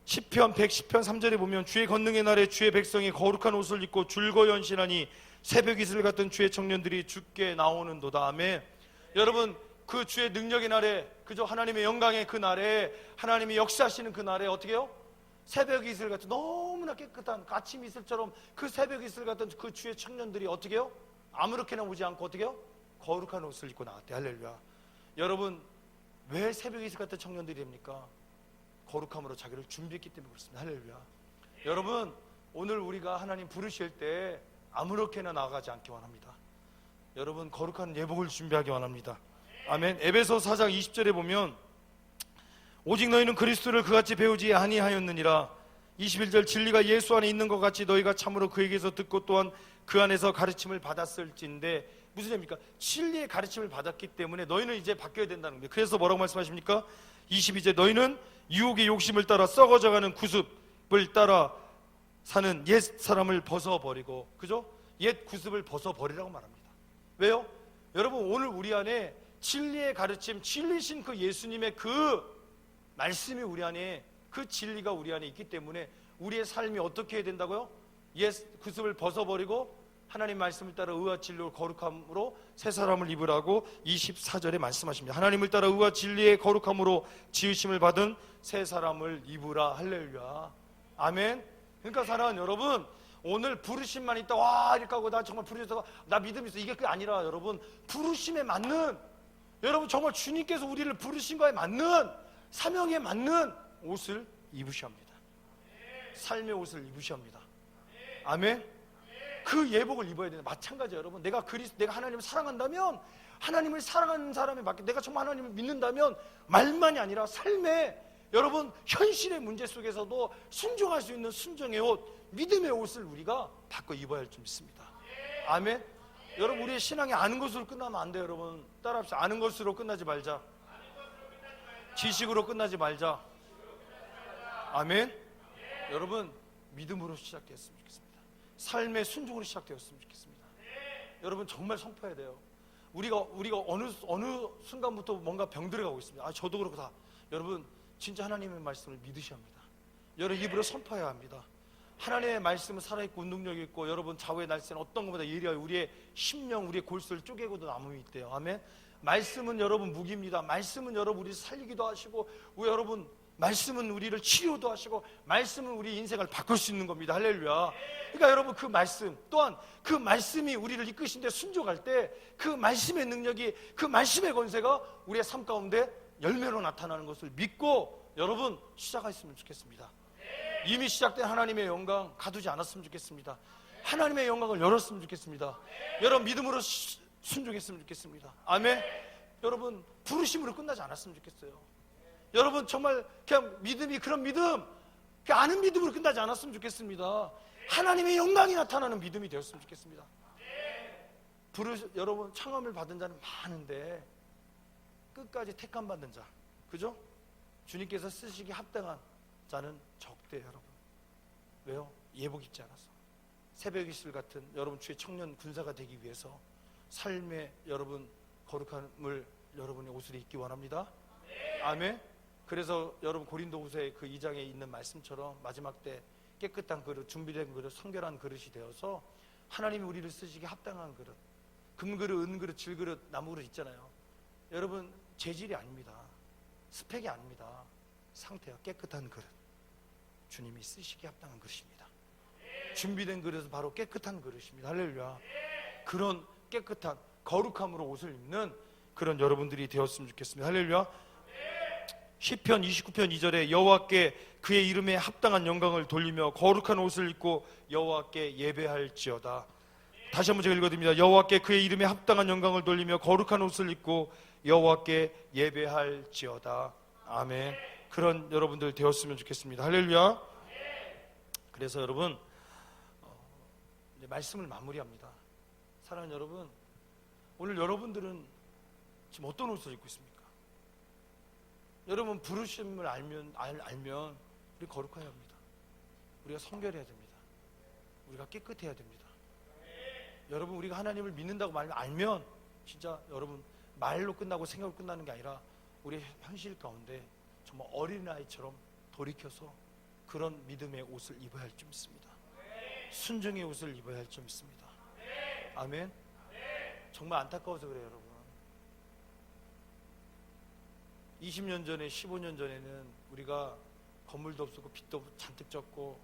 시편 110편 3절에 보면 주의 권능의 날에 주의 백성이 거룩한 옷을 입고 줄거 연신하니 새벽 이슬 같은 주의 청년들이 주께 나오는도다. 아멘. 여러분 그 주의 능력의 날에, 그저 하나님의 영광의 그 날에, 하나님이 역사하시는 그 날에 어떻게 해요? 새벽 이슬 같은 너무나 깨끗한 아침 이슬처럼 그 새벽 이슬 같은 그 주의 청년들이 어떻게 해요? 아무렇게나 오지 않고 어떻게 해요? 거룩한 옷을 입고 나왔대. 할렐루야. 여러분 왜 새벽 이슬 같은 청년들이 됩니까? 거룩함으로 자기를 준비했기 때문에 그렇습니다. 할렐루야. 여러분, 오늘 우리가 하나님 부르실 때 아무렇게나 나아가지 않기 원합니다. 여러분, 거룩한 예복을 준비하기 원합니다. 아멘. 에베소 4장 20절에 보면 오직 너희는 그리스도를 그같이 배우지 아니하였느니라. 21절 진리가 예수 안에 있는 것 같이 너희가 참으로 그에게서 듣고 또한 그 안에서 가르침을 받았을진데, 무슨 얘기입니까? 진리의 가르침을 받았기 때문에 너희는 이제 바뀌어야 된다는 거예요. 그래서 뭐라고 말씀하십니까? 22절 너희는 유혹의 욕심을 따라 썩어져가는 구습을 따라 사는 옛 사람을 벗어버리고, 그죠? 옛 구습을 벗어버리라고 말합니다. 왜요? 여러분, 오늘 우리 안에 진리의 가르침, 진리신 그 예수님의 그 말씀이 우리 안에, 그 진리가 우리 안에 있기 때문에 우리의 삶이 어떻게 해야 된다고요? 옛 구습을 벗어버리고 하나님 말씀을 따라 의와 진리로 거룩함으로 새 사람을 입으라고 24절에 말씀하십니다. 하나님을 따라 의와 진리의 거룩함으로 지으심을 받은 새 사람을 입으라. 할렐루야. 아멘. 그러니까 사랑하는 여러분, 오늘 부르심만 있다 와 이렇게 하고 나 정말 부르셔서 나 믿음이 있어, 이게 그게 아니라 여러분, 부르심에 맞는, 여러분 정말 주님께서 우리를 부르신 거에 맞는, 사명에 맞는 옷을 입으셔야 합니다. 삶의 옷을 입으셔야 합니다. 아멘. 그 예복을 입어야 되는, 마찬가지예요. 여러분, 내가 하나님을 사랑한다면, 하나님을 사랑하는 사람에 맞게, 내가 정말 하나님을 믿는다면 말만이 아니라 삶에, 여러분 현실의 문제 속에서도 순종할 수 있는 순종의 옷, 믿음의 옷을 우리가 바꿔 입어야 할 줄 믿습니다. 아멘. 여러분, 우리의 신앙이 아는 것으로 끝나면 안 돼요. 여러분 따라합시다. 아는 것으로 끝나지 말자. 지식으로 끝나지 말자. 아멘. 여러분, 믿음으로 시작했으면 좋겠습니다. 삶의 순종으로 시작되었으면 좋겠습니다. 여러분 정말 선포해야 돼요. 우리가 어느 순간부터 뭔가 병들어 가고 있습니다. 저도 그렇고 다. 여러분 진짜 하나님의 말씀을 믿으셔야 합니다. 여러분 입으로 선포해야 합니다. 하나님의 말씀은 살아있고 운동력이 있고, 여러분 좌우의 날씨는 어떤 것보다 예리하여 우리의 심령, 우리의 골수를 쪼개고도 남음이 있대요. 아멘. 말씀은 여러분 무기입니다. 말씀은 여러분 우리를 살리기도 하시고, 여러분 말씀은 우리를 치료도 하시고, 말씀은 우리 인생을 바꿀 수 있는 겁니다. 할렐루야. 그러니까 여러분 그 말씀, 또한 그 말씀이 우리를 이끄신데 순종할 때 그 말씀의 능력이, 그 말씀의 권세가 우리의 삶 가운데 열매로 나타나는 것을 믿고 여러분 시작했으면 좋겠습니다. 이미 시작된 하나님의 영광 가두지 않았으면 좋겠습니다. 하나님의 영광을 열었으면 좋겠습니다. 여러분 믿음으로 순종했으면 좋겠습니다. 아멘. 여러분 부르심으로 끝나지 않았으면 좋겠어요. 여러분 정말 그냥 믿음이 그런 믿음, 그냥 아는 믿음으로 끝나지 않았으면 좋겠습니다. 하나님의 영광이 나타나는 믿음이 되었으면 좋겠습니다. 여러분 청함을 받은 자는 많은데 끝까지 택함 받는 자, 그죠? 주님께서 쓰시기 합당한 자는 적대요. 여러분 왜요? 예복 입지 않아서. 새벽의 실 같은 여러분 주의 청년 군사가 되기 위해서 삶의 여러분 거룩함을 여러분의 옷을 입기 원합니다. 아멘. 그래서 여러분 고린도후서 그 2장에 있는 말씀처럼 마지막 때 깨끗한 그릇, 준비된 그릇, 성결한 그릇이 되어서 하나님이 우리를 쓰시기 합당한 그릇, 금그릇, 은그릇, 질그릇, 나무그릇 있잖아요. 여러분 재질이 아닙니다. 스펙이 아닙니다. 상태가 깨끗한 그릇, 주님이 쓰시기 합당한 그릇입니다. 준비된 그릇은 바로 깨끗한 그릇입니다. 할렐루야. 그런 깨끗한 거룩함으로 옷을 입는 그런 여러분들이 되었으면 좋겠습니다. 할렐루야. 시편 29편 2절에 여호와께 그의 이름에 합당한 영광을 돌리며 거룩한 옷을 입고 여호와께 예배할지어다. 다시 한번 제가 읽어드립니다. 여호와께 그의 이름에 합당한 영광을 돌리며 거룩한 옷을 입고 여호와께 예배할지어다. 아멘. 그런 여러분들 되었으면 좋겠습니다. 할렐루야. 그래서 여러분 이제 말씀을 마무리합니다. 사랑하는 여러분, 오늘 여러분들은 지금 어떤 옷을 입고 있습니까? 여러분 부르심을 알면 우리 거룩해야 합니다. 우리가 성결해야 됩니다. 우리가 깨끗해야 됩니다. 여러분 우리가 하나님을 믿는다고 알면 진짜 여러분 말로 끝나고 생각으로 끝나는 게 아니라 우리 현실 가운데 정말 어린아이처럼 돌이켜서 그런 믿음의 옷을 입어야 할 줄 믿습니다. 순종의 옷을 입어야 할 줄 믿습니다. 아멘. 정말 안타까워서 그래요. 여러분 20년 전에 15년 전에는 우리가 건물도 없었고 빚도 잔뜩 졌고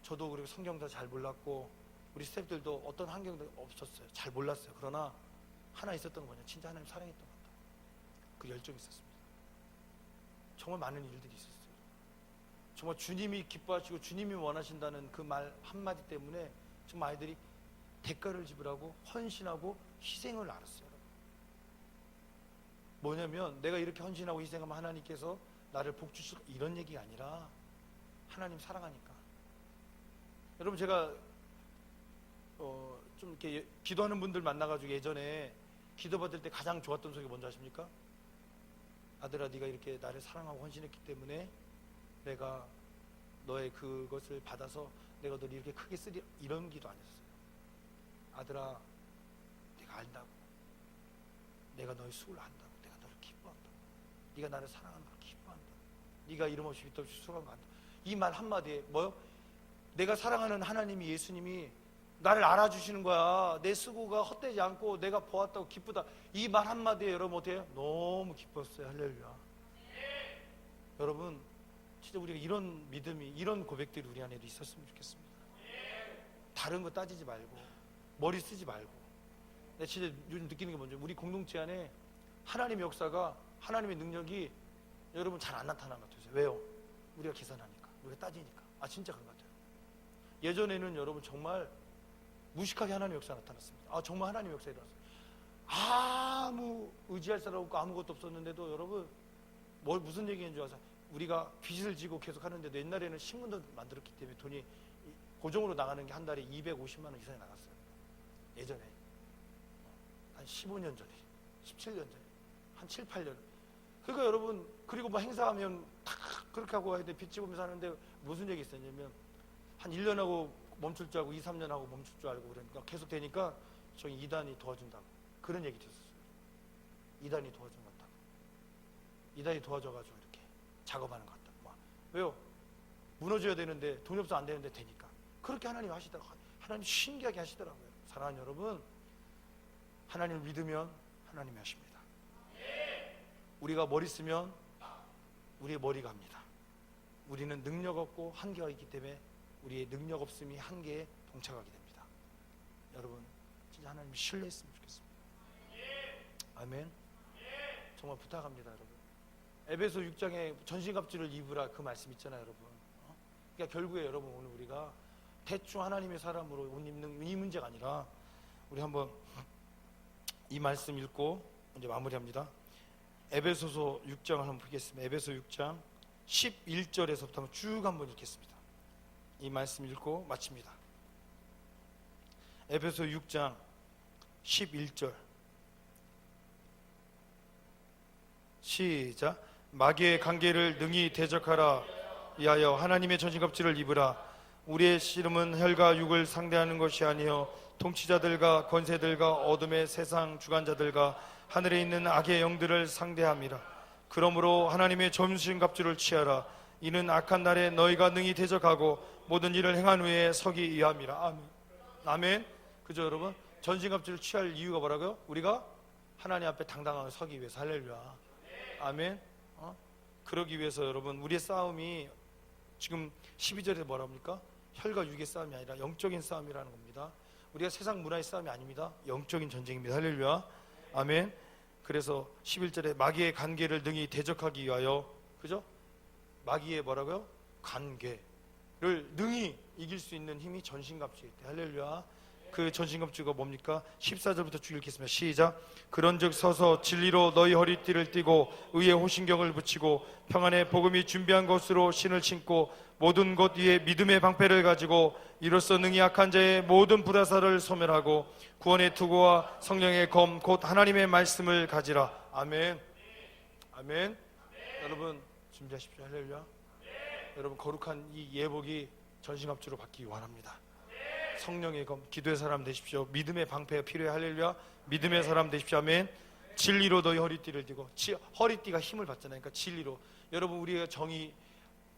저도 그리고 성경도 잘 몰랐고 우리 스태프들도 어떤 환경도 없었어요. 잘 몰랐어요. 그러나 하나 있었던 건 뭐냐, 진짜 하나님 사랑했던 것 같아요. 그 열정이 있었습니다. 정말 많은 일들이 있었어요. 정말 주님이 기뻐하시고 주님이 원하신다는 그 말 한마디 때문에 정말 아이들이 대가를 지불하고 헌신하고 희생을 알았어요. 뭐냐면 내가 이렇게 헌신하고 희생하면 하나님께서 나를 복 주실, 이런 얘기가 아니라 하나님 사랑하니까. 여러분, 제가 좀 이렇게 기도하는 분들 만나가지고 예전에 기도받을 때 가장 좋았던 소리가 뭔지 아십니까? 아들아, 네가 이렇게 나를 사랑하고 헌신했기 때문에 내가 너의 그것을 받아서 내가 너를 이렇게 크게 쓰리, 이런 기도 아니었어요. 아들아, 내가 안다고, 내가 너의 수고를 안다고, 내가 너를 기뻐한다고, 네가 나를 사랑한다고 기뻐한다고, 네가 이름 없이 빛 없이 수고한 거 안다. 이 말 한마디에 뭐요? 내가 사랑하는 하나님이, 예수님이 나를 알아주시는 거야. 내 수고가 헛되지 않고 내가 보았다고 기쁘다. 이 말 한마디에 여러분 어때요? 너무 기뻤어요. 할렐루야. 여러분, 진짜 우리가 이런 믿음이, 이런 고백들이 우리 안에도 있었으면 좋겠습니다. 다른 거 따지지 말고, 머리 쓰지 말고. 내가 진짜 요즘 느끼는 게 뭔지, 우리 공동체 안에 하나님의 역사가, 하나님의 능력이 여러분 잘 안 나타나는 것 같아요. 왜요? 우리가 계산하니까, 우리가 따지니까. 진짜 그런 것 같아요. 예전에는 여러분 정말 무식하게 하나님의 역사가 나타났습니다. 정말 하나님의 역사가 일어났어요. 아무 의지할 사람 없고 아무것도 없었는데도 여러분, 무슨 얘기인 줄 아세요? 우리가 빚을 지고 계속 하는데도 옛날에는 신문도 만들었기 때문에 돈이 고정으로 나가는 게 한 달에 250만 원 이상이 나갔어요. 예전에 한 15년 전에, 17년 전에, 한 7, 8년. 그러니까 여러분, 그리고 뭐 행사하면 다 그렇게 하고 해야 돼. 빚 지고면서 하는데 무슨 얘기 있었냐면 한 1년 하고 멈출 줄 알고 2, 3년 하고 멈출 줄 알고, 그러니까 계속 되니까 저희 이단이 도와준다고 그런 얘기 들었어요. 이단이 도와준 것 같다고. 이단이 도와줘가지고 이렇게 작업하는 것 같다고. 왜요? 무너져야 되는데 돈이 없어 안 되는데 되니까. 그렇게 하나님 하시더라고요. 하나님 신기하게 하시더라고요. 사랑하는 여러분, 하나님을 믿으면 하나님이 하십니다. 우리가 머리 쓰면 우리의 머리가 합니다. 우리는 능력 없고 한계가 있기 때문에 우리의 능력 없음이 한계에 동착하게 됩니다. 여러분, 진짜 하나님 신뢰했으면 좋겠습니다. 아멘. 정말 부탁합니다, 여러분. 에베소 6장에 전신갑주를 입으라, 그 말씀 있잖아요, 여러분. 그러니까 결국에 여러분, 오늘 우리가 대충 하나님의 사람으로 옷 입는 이 문제가 아니라, 우리 한번 이 말씀 읽고 이제 마무리합니다. 에베소서 6장을 한번 보겠습니다. 에베소 6장 11절에서부터 한번 쭉 한번 읽겠습니다. 이 말씀 읽고 마칩니다. 에베소 6장 11절 시작. 마귀의 관계를 능히 대적하라 위하여 하나님의 전신갑주를 입으라. 우리의 씨름은 혈과 육을 상대하는 것이 아니요 통치자들과 권세들과 어둠의 세상 주관자들과 하늘에 있는 악의 영들을 상대함이라. 그러므로 하나님의 전신갑주를 취하라. 이는 악한 날에 너희가 능히 대적하고 모든 일을 행한 후에 서기 위함이라. 아멘. 아멘. 그죠, 여러분? 전신갑주를 취할 이유가 뭐라고요? 우리가 하나님 앞에 당당하게 서기 위해서. 할렐루야. 아멘. 그러기 위해서 여러분, 우리의 싸움이 지금 12절에 뭐라 합니까? 혈과 육의 싸움이 아니라 영적인 싸움이라는 겁니다. 우리가 세상 문화의 싸움이 아닙니다. 영적인 전쟁입니다. 할렐루야. 아멘. 그래서 11절에 마귀의 관계를 능히 대적하기 위하여, 그죠? 마귀의 뭐라고요? 관계를 능히 이길 수 있는 힘이 전신갑주에 있대. 할렐루야. 그 전신갑주가 뭡니까? 14절부터 쭉 읽겠습니다. 시작. 그런즉 서서 진리로 너희 허리띠를 띠고 의의 호신경을 붙이고 평안의 복음이 준비한 것으로 신을 신고 모든 것 위에 믿음의 방패를 가지고 이로써 능히 악한 자의 모든 불화살을 소멸하고 구원의 투구와 성령의 검 곧 하나님의 말씀을 가지라. 아멘. 아멘. 여러분 준비하십시오. 할렐루야. 여러분, 거룩한 이 예복이 전신갑주로 받기 원합니다. 성령의 검, 기도의 사람 되십시오. 믿음의 방패가 필요해. 할렐루야. 믿음의 사람 되십시오. 아멘. 진리로 너희 허리띠를 띠고, 허리띠가 힘을 받잖아요. 그러니까 진리로. 여러분, 우리가 정의의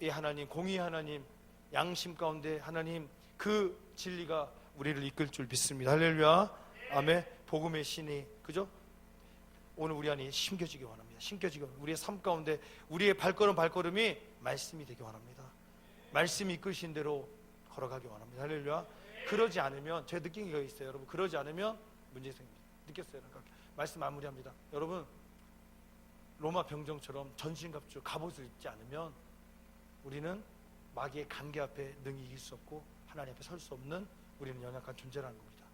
하나님, 공의의 하나님, 양심 가운데 하나님, 그 진리가 우리를 이끌 줄 믿습니다. 할렐루야. 아멘. 복음의 신이, 그죠? 오늘 우리 안에 심겨지기 원합니다. 심겨지기 원합니다. 우리의 삶 가운데 우리의 발걸음이 말씀이 되기 원합니다. 말씀이 이끄신 대로 걸어가기 원합니다. 할렐루야. 그러지 않으면, 제가 느낀 게 있어요. 여러분, 그러지 않으면 문제 생깁니다. 느꼈어요. 그러니까 말씀 마무리합니다. 여러분, 로마 병정처럼 전신갑주 갑옷을 입지 않으면 우리는 마귀의 관계 앞에 능히 이길 수 없고 하나님 앞에 설 수 없는 우리는 연약한 존재라는 겁니다.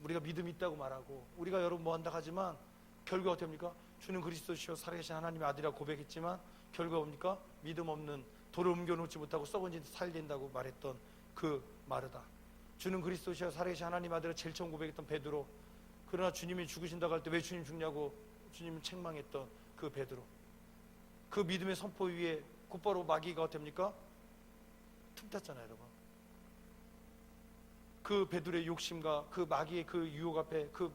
우리가 믿음이 있다고 말하고 우리가 여러분 뭐 한다 하지만 결과 어떻게 합니까? 주는 그리스도시요 살아계신 하나님의 아들이라고 고백했지만 결과 뭡니까? 믿음 없는 돌을 옮겨놓지 못하고 썩은 짓 살린다고 말했던 그 마르다. 주는 그리스도시요 살아계신 하나님 아들을 제일 처음 고백했던 베드로. 그러나 주님이 죽으신다고 할 때 왜 주님 죽냐고 주님을 책망했던 그 베드로. 그 믿음의 선포 위에 곧바로 마귀가 어떻게 합니까? 틈탔잖아요, 여러분. 그 베드로의 욕심과 그 마귀의 그 유혹 앞에 그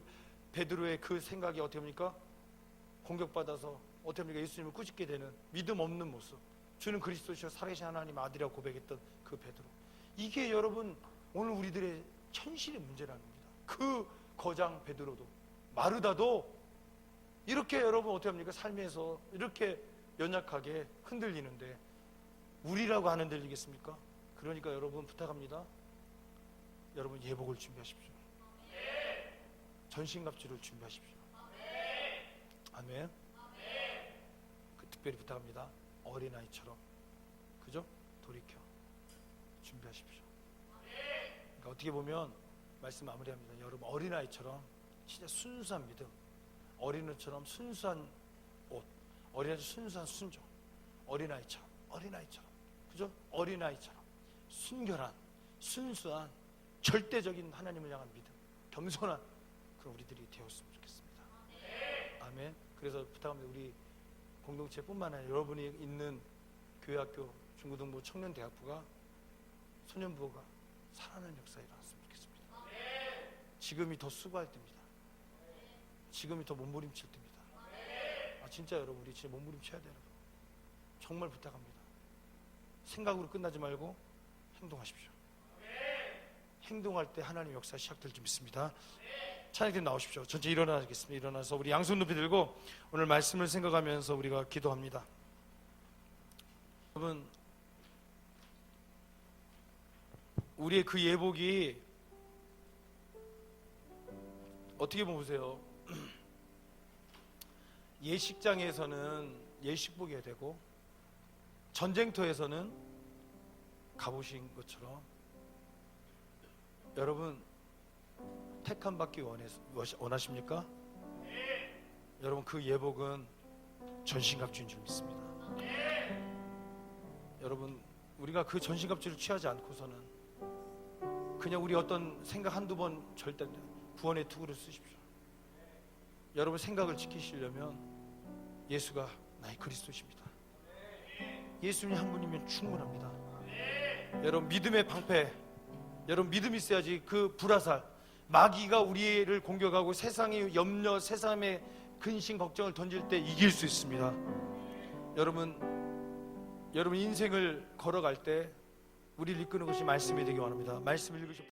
베드로의 그 생각이 어떻게 합니까? 공격받아서 어떻게 합니까? 예수님을 꾸짖게 되는 믿음 없는 모습. 주는 그리스도시요 살아계신 하나님 아들이라고 고백했던 그 베드로. 이게 여러분 오늘 우리들의 현실의 문제라는 겁니다. 그 거장 베드로도 마르다도 이렇게 여러분 어떻게 합니까? 삶에서 이렇게 연약하게 흔들리는데 우리라고 안 흔들리겠습니까? 그러니까 여러분 부탁합니다. 여러분 예복을 준비하십시오. 전신갑주를 준비하십시오. 아멘. 그 특별히 부탁합니다. 어린아이처럼 그죠? 돌이켜 준비하십시오. 그러니까 어떻게 보면 말씀 마무리합니다. 여러분 어린아이처럼 진짜 순수한 믿음, 어린애처럼 순수한 옷, 어린아이 순수한 순종, 어린아이처럼 그죠? 어린아이처럼 순결한 순수한 절대적인 하나님을 향한 믿음, 겸손한 그런 우리들이 되었으면 좋겠습니다. 아멘. 그래서 부탁합니다. 우리 공동체뿐만 아니라 여러분이 있는 교회학교, 중고등부, 청년대학부가, 소년부가 살아나는 역사에 일어났으면 좋겠습니다. 지금이 더 수고할 때입니다. 지금이 더 몸부림칠 때입니다. 아 진짜 여러분 우리 진짜 몸부림쳐야 돼요. 여러분. 정말 부탁합니다. 생각으로 끝나지 말고 행동하십시오. 행동할 때 하나님 역사 시작될 줄 믿습니다. 찬양팀 나오십시오. 전체 일어나겠습니다. 일어나서 우리 양손 높이 들고 오늘 말씀을 생각하면서 우리가 기도합니다. 여러분 우리의 그 예복이 어떻게 보세요? 예식장에서는 예식복이어야 되고 전쟁터에서는 가보신 것처럼 여러분 택함 받기 원하십니까? 여러분 그 예복은 전신갑주인 줄 믿습니다. 여러분 우리가 그 전신갑주를 취하지 않고서는 그냥 우리 어떤 생각 한두 번 절대 안 돼요. 구원의 투구를 쓰십시오. 여러분 생각을 지키시려면 예수가 나의 그리스도십니다. 예수님 한 분이면 충분합니다. 여러분 믿음의 방패, 여러분 믿음이 있어야지 그 불화살, 마귀가 우리를 공격하고 세상의 염려, 세상의 근심, 걱정을 던질 때 이길 수 있습니다. 여러분 인생을 걸어갈 때 우리를 이끄는 것이 말씀이 되기 원합니다. 말씀을 읽으시고